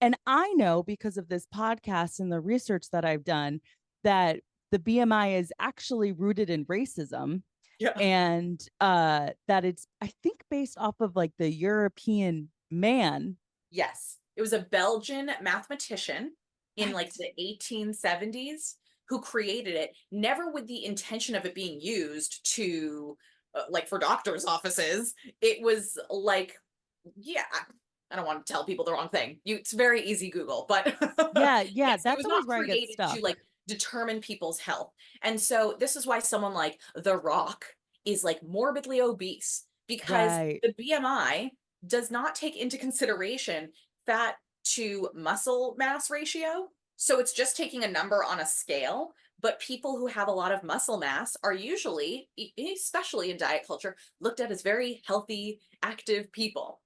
And I know because of this podcast and the research that I've done that the BMI is actually rooted in racism, Yeah. and that it's, I think, based off of like the European man. Yes. It was a Belgian mathematician in like Right. the 1870s who created it, never with the intention of it being used to like for doctors' offices. It was like, yeah, I don't want to tell people the wrong thing. It's very easy Google, but Yeah, yeah, yes, it that's was always not where I get created to stuck. like determine people's health. And so this is why someone like The Rock is like morbidly obese because Right. the BMI does not take into consideration fat to muscle mass ratio. So it's just taking a number on a scale. But people who have a lot of muscle mass are usually, especially in diet culture, looked at as very healthy, active people.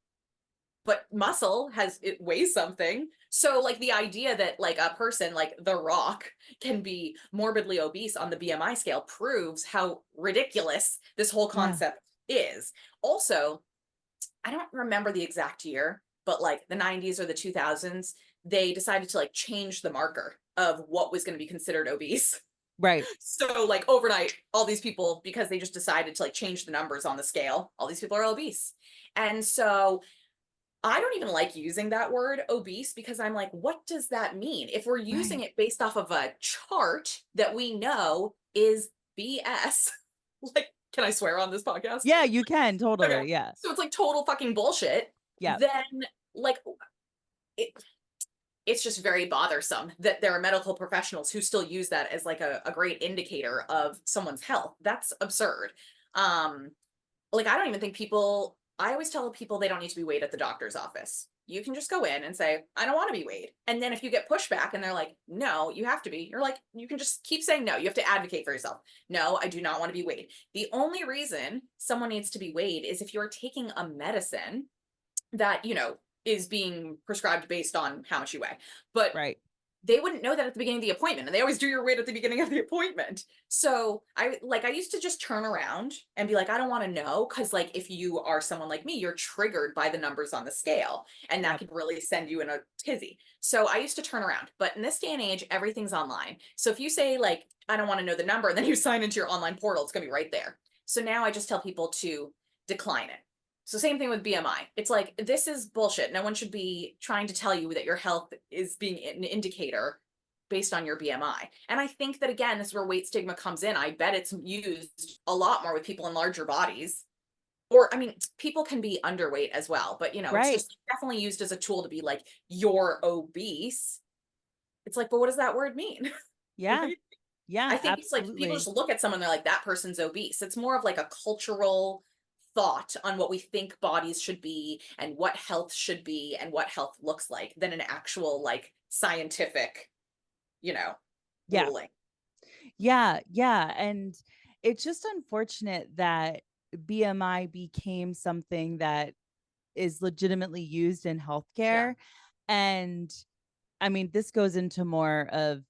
But muscle it weighs something. So like the idea that like a person like The Rock can be morbidly obese on the BMI scale proves how ridiculous this whole Yeah. concept is. Also, I don't remember the exact year, but like the 90s or the 2000s, they decided to like change the marker of what was going to be considered obese. Right. So like overnight, all these people, because they just decided to like change the numbers on the scale, all these people are obese. And so I don't even like using that word obese because I'm like, what does that mean? If we're using Right. it based off of a chart that we know is BS, like, can I swear on this podcast? Yeah, you can Okay. totally. Yeah. So it's like total fucking bullshit. Yeah. Then, like, it, it's just very bothersome that there are medical professionals who still use that as like a great indicator of someone's health. That's absurd. Um, like, I don't even think people I always tell people they don't need to be weighed at the doctor's office. You can just go in and say, "I don't wanna be weighed." And then if you get pushback and they're like, "No, you have to be," you're like, you can just keep saying no. You have to advocate for yourself. "No, I do not wanna be weighed." The only reason someone needs to be weighed is if you're taking a medicine that, is being prescribed based on how much you weigh. But Right. they wouldn't know that at the beginning of the appointment, and they always do your weight at the beginning of the appointment. So I used to just turn around and be like, I don't want to know, because like if you are someone like me, you're triggered by the numbers on the scale, and that Yep. could really send you in a tizzy. So I used to turn around, but in this day and age, everything's online. So if you say like I don't want to know the number, and then you sign into your online portal, it's gonna be right there. So now I just tell people to decline it. So same thing with BMI. It's like this is bullshit. No one should be trying to tell you that your health is being an indicator based on your BMI. And I think that again, this is where weight stigma comes in. I bet it's used a lot more with people in larger bodies. Or I mean, people can be underweight as well, but it's Right. just definitely used as a tool to be like, you're obese. It's like, but what does that word mean? Yeah. Right? I Yeah, think it's like people absolutely. just look at someone, they're like, that person's obese. It's more of like a cultural thought on what we think bodies should be and what health should be and what health looks like than an actual like scientific, you know, Yeah. ruling. Yeah, yeah, and it's just unfortunate that BMI became something that is legitimately used in Yeah. healthcare, and I mean, this goes into more of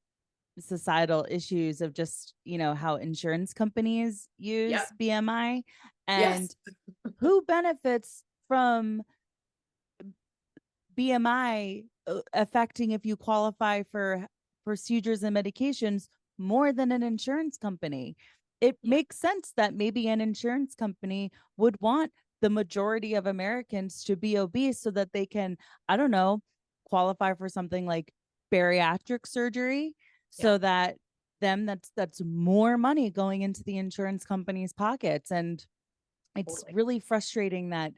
societal issues of just, how insurance companies use Yep. BMI, Yes. and who benefits from BMI affecting if you qualify for procedures and medications more than an insurance company. It Yeah. makes sense that maybe an insurance company would want the majority of Americans to be obese so that they can, I don't know, qualify for something like bariatric surgery, Yeah. so that that's more money going into the insurance company's pockets. And it's Totally. really frustrating that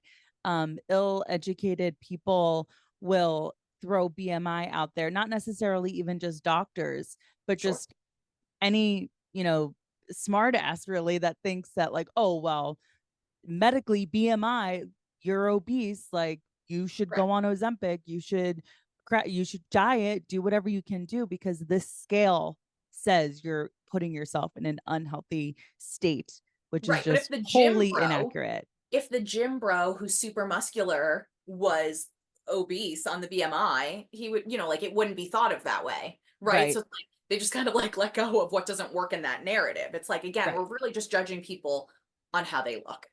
ill-educated people will throw BMI out there, not necessarily even just doctors, but Sure. just any, smart ass really that thinks that like, oh, well, medically BMI, you're obese, like you should go Correct. on Ozempic, you should you should diet, do whatever you can do, because this scale says you're putting yourself in an unhealthy state, which is Right. But just wholly inaccurate. if the gym bro who's super muscular was obese on the BMI, he would, like it wouldn't be thought of that way. Right. So Right. it's like they just kind of like let go of what doesn't work in that narrative. It's like, again, Right. we're really just judging people on how they look.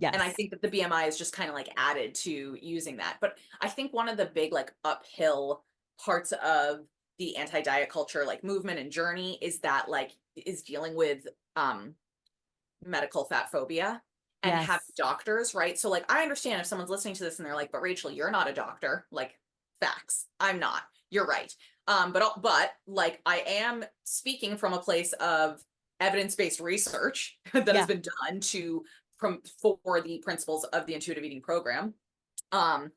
And I Yes. think that the BMI is just kind of like added to using that. But I think one of the big like uphill parts of the anti-diet culture like movement and journey is that like is dealing with medical fat phobia and have Yes. doctors, right? So like I understand if someone's listening to this and they're like, but Rachel, you're not a doctor. Like facts. I'm not. You're right. But like I am speaking from a place of evidence-based research that has Yeah. been done to for the principles of the intuitive eating program. Um,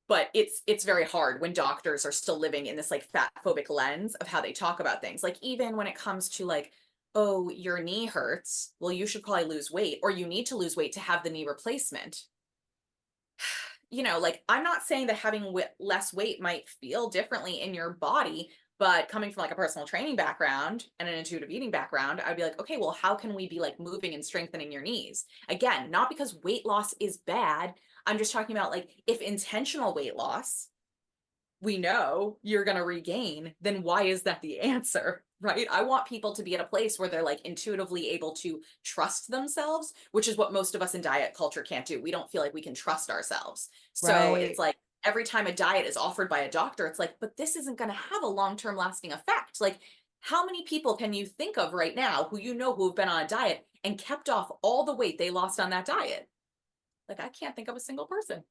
but it's very hard when doctors are still living in this like fat phobic lens of how they talk about things. Like even when it comes to like, oh, your knee hurts, well, you should probably lose weight, or you need to lose weight to have the knee replacement. Like I'm not saying that having less weight might feel differently in your body, but coming from like a personal training background and an intuitive eating background, I'd be like, okay, well, how can we be like moving and strengthening your knees? Again, not because weight loss is bad. I'm just talking about like if intentional weight loss we know you're going to regain, then why is that the answer? Right? I want people to be at a place where they're like intuitively able to trust themselves, which is what most of us in diet culture can't do. We don't feel like we can trust ourselves. So it's Right. like every time a diet is offered by a doctor, it's like, but this isn't going to have a long term lasting effect. Like, how many people can you think of right now who have been on a diet and kept off all the weight they lost on that diet? Like, I can't think of a single person.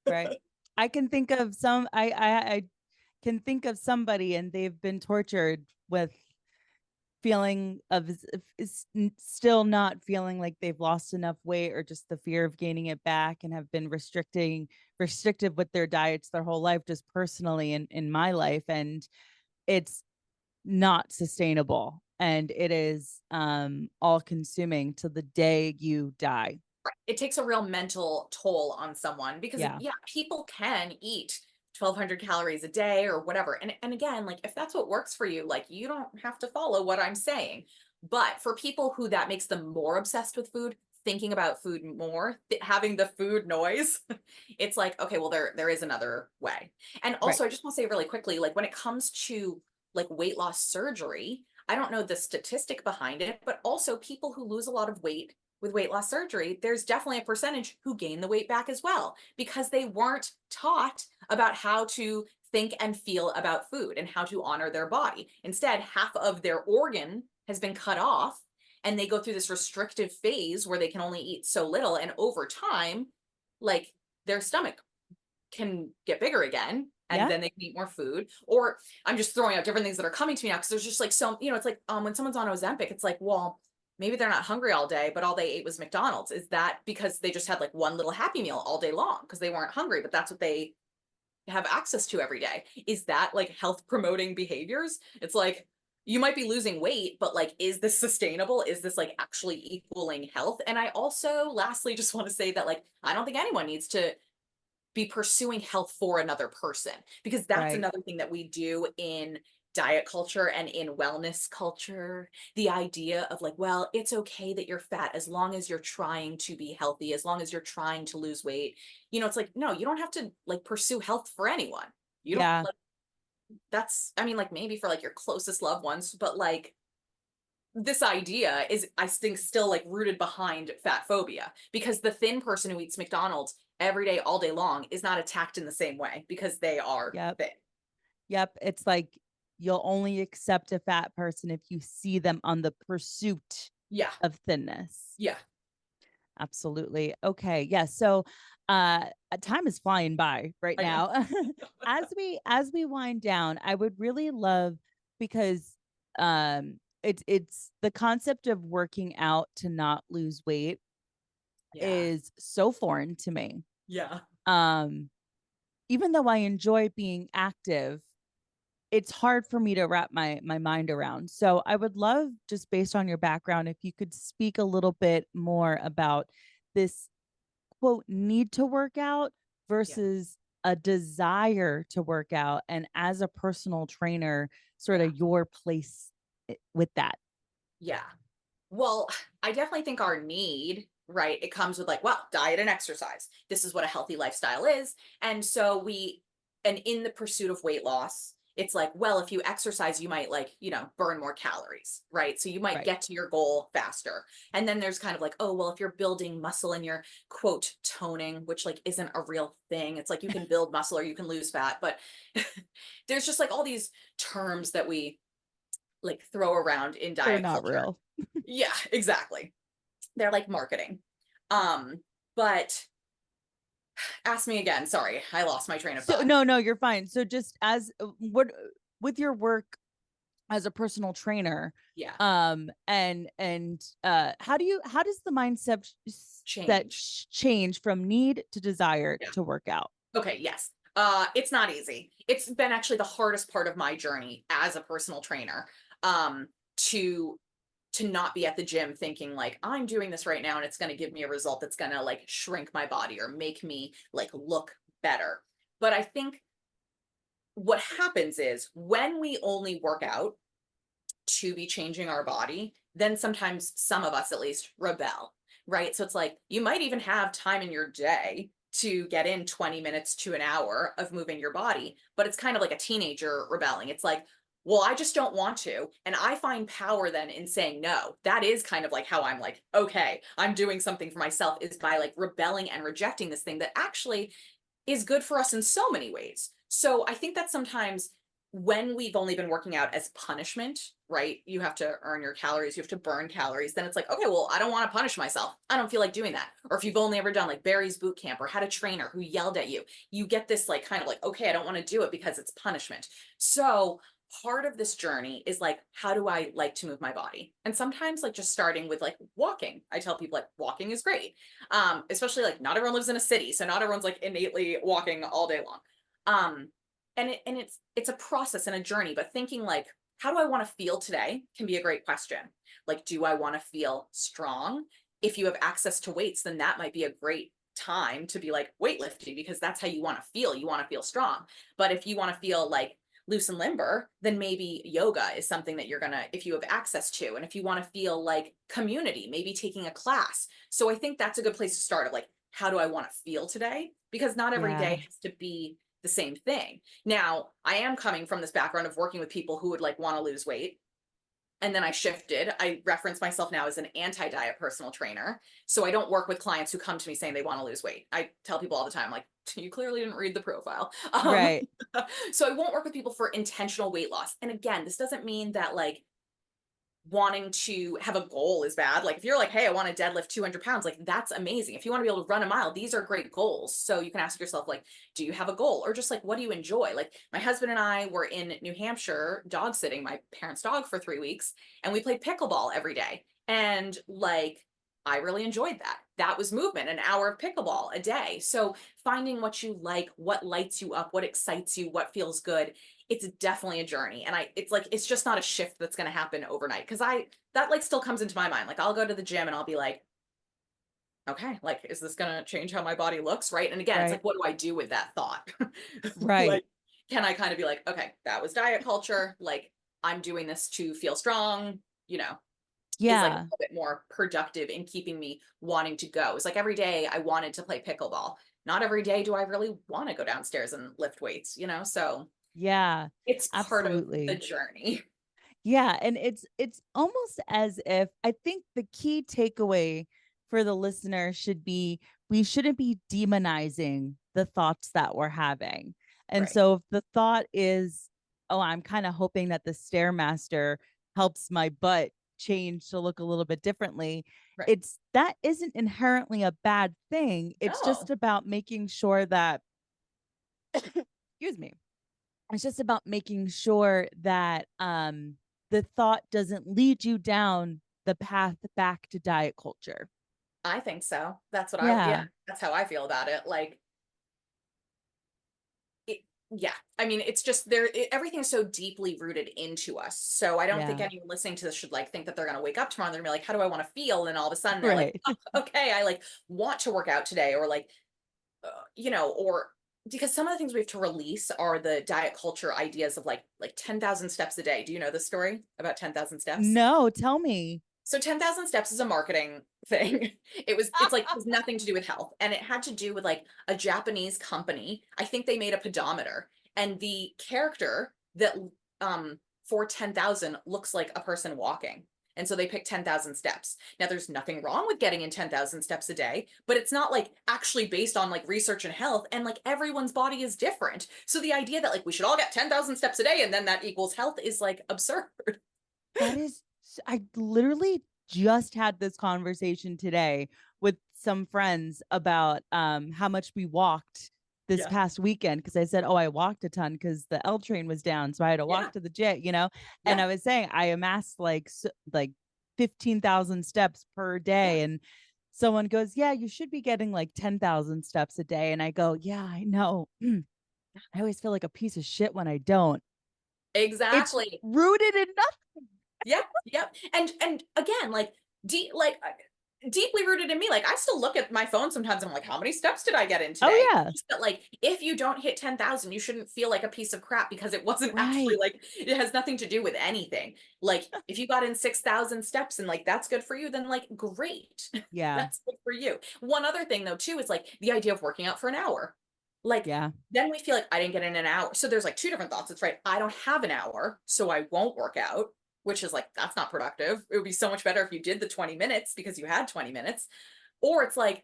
Right. I can think of some I can think of somebody, and they've been tortured with feeling of still not feeling like they've lost enough weight, or just the fear of gaining it back, and have been restrictive with their diets their whole life, just personally in my life. And it's not sustainable, and it is all consuming to the day you die. It takes a real mental toll on someone because Yeah. yeah, people can eat 1,200 calories a day or whatever. And again, like if that's what works for you, like you don't have to follow what I'm saying. But for people who that makes them more obsessed with food, thinking about food more, having the food noise, it's like, okay, well there is another way. And Right. also I just want to say really quickly, like when it comes to like weight loss surgery, I don't know the statistic behind it, but also people who lose a lot of weight with weight loss surgery, there's definitely a percentage who gain the weight back as well because they weren't taught about how to think and feel about food and how to honor their body. Instead, half of their organ has been cut off and they go through this restrictive phase where they can only eat so little. And over time, like their stomach can get bigger again and Yeah. then they can eat more food. Or I'm just throwing out different things that are coming to me now because there's just like so, it's like when someone's on Ozempic, it's like, well, maybe they're not hungry all day, but all they ate was McDonald's. Is that because they just had like one little Happy Meal all day long because they weren't hungry, but that's what they have access to every day? Is that like health promoting behaviors? It's like you might be losing weight, but like, is this sustainable? Is this like actually equaling health? And I also, lastly, just want to say that like, I don't think anyone needs to be pursuing health for another person because that's Right. another thing that we do in diet culture and in wellness culture, the idea of like, well, it's okay that you're fat as long as you're trying to be healthy, as long as you're trying to lose weight. It's like, no, you don't have to like pursue health for anyone. You don't Yeah. like that's, I mean, like maybe for like your closest loved ones, but like this idea is, I think, still like rooted behind fat phobia because the thin person who eats McDonald's every day, all day long is not attacked in the same way because they are Yep. thin. Yep. It's like you'll only accept a fat person if you see them on the pursuit Yeah. of thinness. Yeah. Absolutely. Okay. Yeah. So time is flying by right I know. now. As we wind down, I would really love, because it's the concept of working out to not lose weight Yeah. is so foreign to me. Yeah. Um Even though I enjoy being active, it's hard for me to wrap my mind around. So I would love, just based on your background, if you could speak a little bit more about this quote need to work out Yeah. versus a desire to work out, and as a personal trainer, sort Yeah. of your place with that? Yeah. Well, I definitely think our need, right? It comes with like, well, diet and exercise. This is what a healthy lifestyle is. And so and in the pursuit of weight loss, it's like, well, if you exercise, you might like, burn more calories, right? So you might Right. get to your goal faster. And then there's kind of like, oh, well, if you're building muscle and you're quote toning, which like isn't a real thing. It's like you can build muscle or you can lose fat, but there's just like all these terms that we like throw around in They're diet not culture. real. Yeah, exactly. They're like marketing. But ask me again. Sorry, I lost my train of So thought. no, you're fine. So just as what with your work as a personal trainer, Yeah, and how does the mindset change. change from need to desire Yeah. to work out? Okay, yes. It's not easy. It's been actually the hardest part of my journey as a personal trainer. To not be at the gym thinking like I'm doing this right now and it's going to give me a result that's going to like shrink my body or make me like look better. But I think what happens is when we only work out to be changing our body, then sometimes some of us at least rebel, right? So it's like you might even have time in your day to get in 20 minutes to an hour of moving your body, but it's kind of like a teenager rebelling. It's like, well, I just don't want to. And I find power then in saying no. That is kind of like how I'm like, okay, I'm doing something for myself is by like rebelling and rejecting this thing that actually is good for us in so many ways. So I think that sometimes when we've only been working out as punishment, right? You have to earn your calories, you have to burn calories. Then it's like, okay, well, I don't want to punish myself. I don't feel like doing that. Or if you've only ever done like Barry's boot camp or had a trainer who yelled at you, you get this like kind of like, okay, I don't want to do it because it's punishment. So part of this journey is like, how do I like to move my body? And sometimes like just starting with like walking. I tell people like walking is great. Especially like not everyone lives in a city, so not everyone's like innately walking all day long. Um, and it's a process and a journey, but thinking like, how do I want to feel today can be a great question. Like, do I want to feel strong? If you have access to weights, then that might be a great time to be like weightlifting because that's how you want to feel. You want to feel strong. But if you want to feel like loose and limber, then maybe yoga is something that you're gonna, if you have access to. And if you want to feel like community, maybe taking a class. So I think that's a good place to start of like, how do I want to feel today? Because not every day Yeah. has to be the same thing. Now, I am coming from this background of working with people who would like want to lose weight. And then I shifted. I reference myself now as an anti-diet personal trainer. So I don't work with clients who come to me saying they want to lose weight. I tell people all the time, like, you clearly didn't read the profile. Right. So I won't work with people for intentional weight loss. And again, this doesn't mean that like wanting to have a goal is bad. Like if you're like, hey, I want to deadlift 200 pounds, like that's amazing. If you want to be able to run a mile, these are great goals. So you can ask yourself, like, do you have a goal? Or just like, what do you enjoy? Like my husband and I were in New Hampshire dog sitting my parents' dog for 3 weeks, and we played pickleball every day. And like, I really enjoyed that. That was movement, an hour of pickleball a day. So finding what you like, what lights you up, what excites you, what feels good, it's definitely a journey. And it's like, it's just not a shift that's going to happen overnight. Cause that like still comes into my mind. Like I'll go to the gym and I'll be like, okay, like, is this going to change how my body looks? Right. And again, it's Right. like, what do I do with that thought? Right. Like, can I kind of be like, okay, that was diet culture. Like I'm doing this to feel strong, you know, is like a Yeah. little bit more productive in keeping me wanting to go. It's like every day I wanted to play pickleball. Not every day do I really want to go downstairs and lift weights, So Yeah. it's part of the Absolutely. journey. Yeah, and it's almost as if I think the key takeaway for the listener should be we shouldn't be demonizing the thoughts that we're having. And Right. so if the thought is, oh, I'm kind of hoping that the Stairmaster helps my butt change to look a little bit differently, Right. it's that isn't inherently a bad thing. It's just No, about making sure that excuse me, it's just about making sure that the thought doesn't lead you down the path back to diet culture. I think so. That's what yeah, Yeah. that's how I feel about it. Like, it, yeah. I mean, it's just everything is so deeply rooted into us. So I don't think Yeah. anyone listening to this should like think that they're going to wake up tomorrow and they're gonna be like, how do I want to feel? And all of a sudden they're like, Right. oh, okay, I like want to work out today, or like, or because some of the things we have to release are the diet culture ideas of like 10,000 steps a day. Do you know the story about 10,000 steps? No, tell me. So 10,000 steps is a marketing thing. It's like, it has nothing to do with health. And it had to do with like a Japanese company. I think they made a pedometer, and the character that for 10,000 looks like a person walking. And so they picked 10,000 steps. Now there's nothing wrong with getting in 10,000 steps a day, but it's not like actually based on like research and health, and like everyone's body is different. So the idea that like we should all get 10,000 steps a day and then that equals health is like absurd. That is, I literally just had this conversation today with some friends about how much we walked this Yeah. past weekend, because I said, "Oh, I walked a ton because the L train was down, so I had to Yeah. walk to the gym," you know. And Yeah. I was saying I amassed like 15,000 steps per Yeah. day, and someone goes, "Yeah, you should be getting like 10,000 steps a day," and I go, "Yeah, I know." I always feel like a piece of shit when I don't. It's Exactly. rooted in nothing. Yeah, yep. And again, like deeply rooted in me. Like I still look at my phone sometimes. I'm like, how many steps did I get in Oh today? yeah. Just that, like, if you don't hit 10,000, you shouldn't feel like a piece of crap because it wasn't actually Right. like it has nothing to do with anything. Like if you got in 6,000 steps and like that's good for you, then like great. Yeah. That's good for you. One other thing though too is like the idea of working out for an hour. Like Yeah. then we feel like I didn't get in an hour. So there's like two different thoughts. It's right. I don't have an hour, so I won't work out, which is like, that's not productive. It would be so much better if you did the 20 minutes because you had 20 minutes. Or it's like,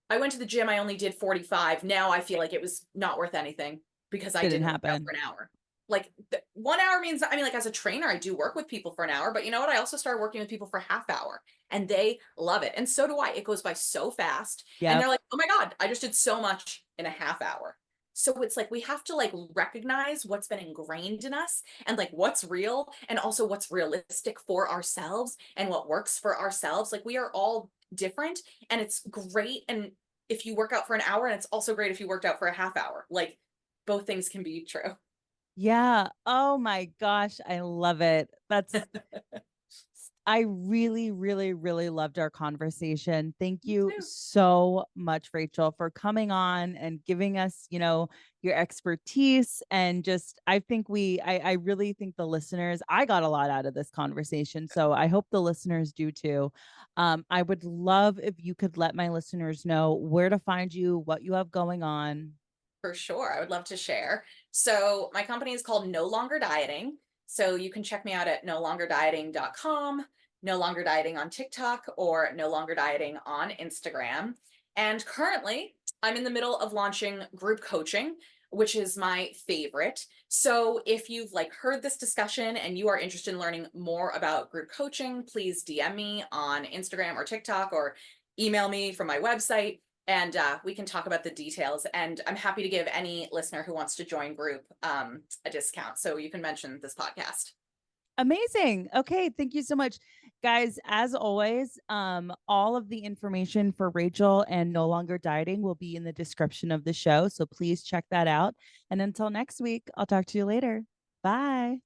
I went to the gym, I only did 45. Now I feel like it was not worth anything because I Didn't didn't work out for happen. an hour. Like 1 hour means, I mean, like as a trainer, I do work with people for an hour, but you know what? I also started working with people for half hour and they love it. And so do I. It goes by so fast. And they're Yep. like, oh my God, I just did so much in a half hour. So it's like we have to like recognize what's been ingrained in us and like what's real and also what's realistic for ourselves and what works for ourselves. Like we are all different, and it's great. And if you work out for an hour, and it's also great if you worked out for a half hour. Like both things can be true. Yeah. Oh my gosh, I love it. I really, really, really loved our conversation. Thank Me you too. so much, Rachel, for coming on and giving us, your expertise. And just, I think I really think the listeners, I got a lot out of this conversation. So I hope the listeners do too. I would love if you could let my listeners know where to find you, what you have going on. For sure. I would love to share. So my company is called No Longer Dieting. So you can check me out at NoLongerDieting.com, No Longer Dieting on TikTok, or No Longer Dieting on Instagram. And currently, I'm in the middle of launching group coaching, which is my favorite. So if you've like heard this discussion and you are interested in learning more about group coaching, please DM me on Instagram or TikTok, or email me from my website, and we can talk about the details. And I'm happy to give any listener who wants to join group a discount. So you can mention this podcast. Amazing. Okay, thank you so much. Guys, as always, all of the information for Rachel and No Longer Dieting will be in the description of the show, so please check that out. And until next week, I'll talk to you later. Bye.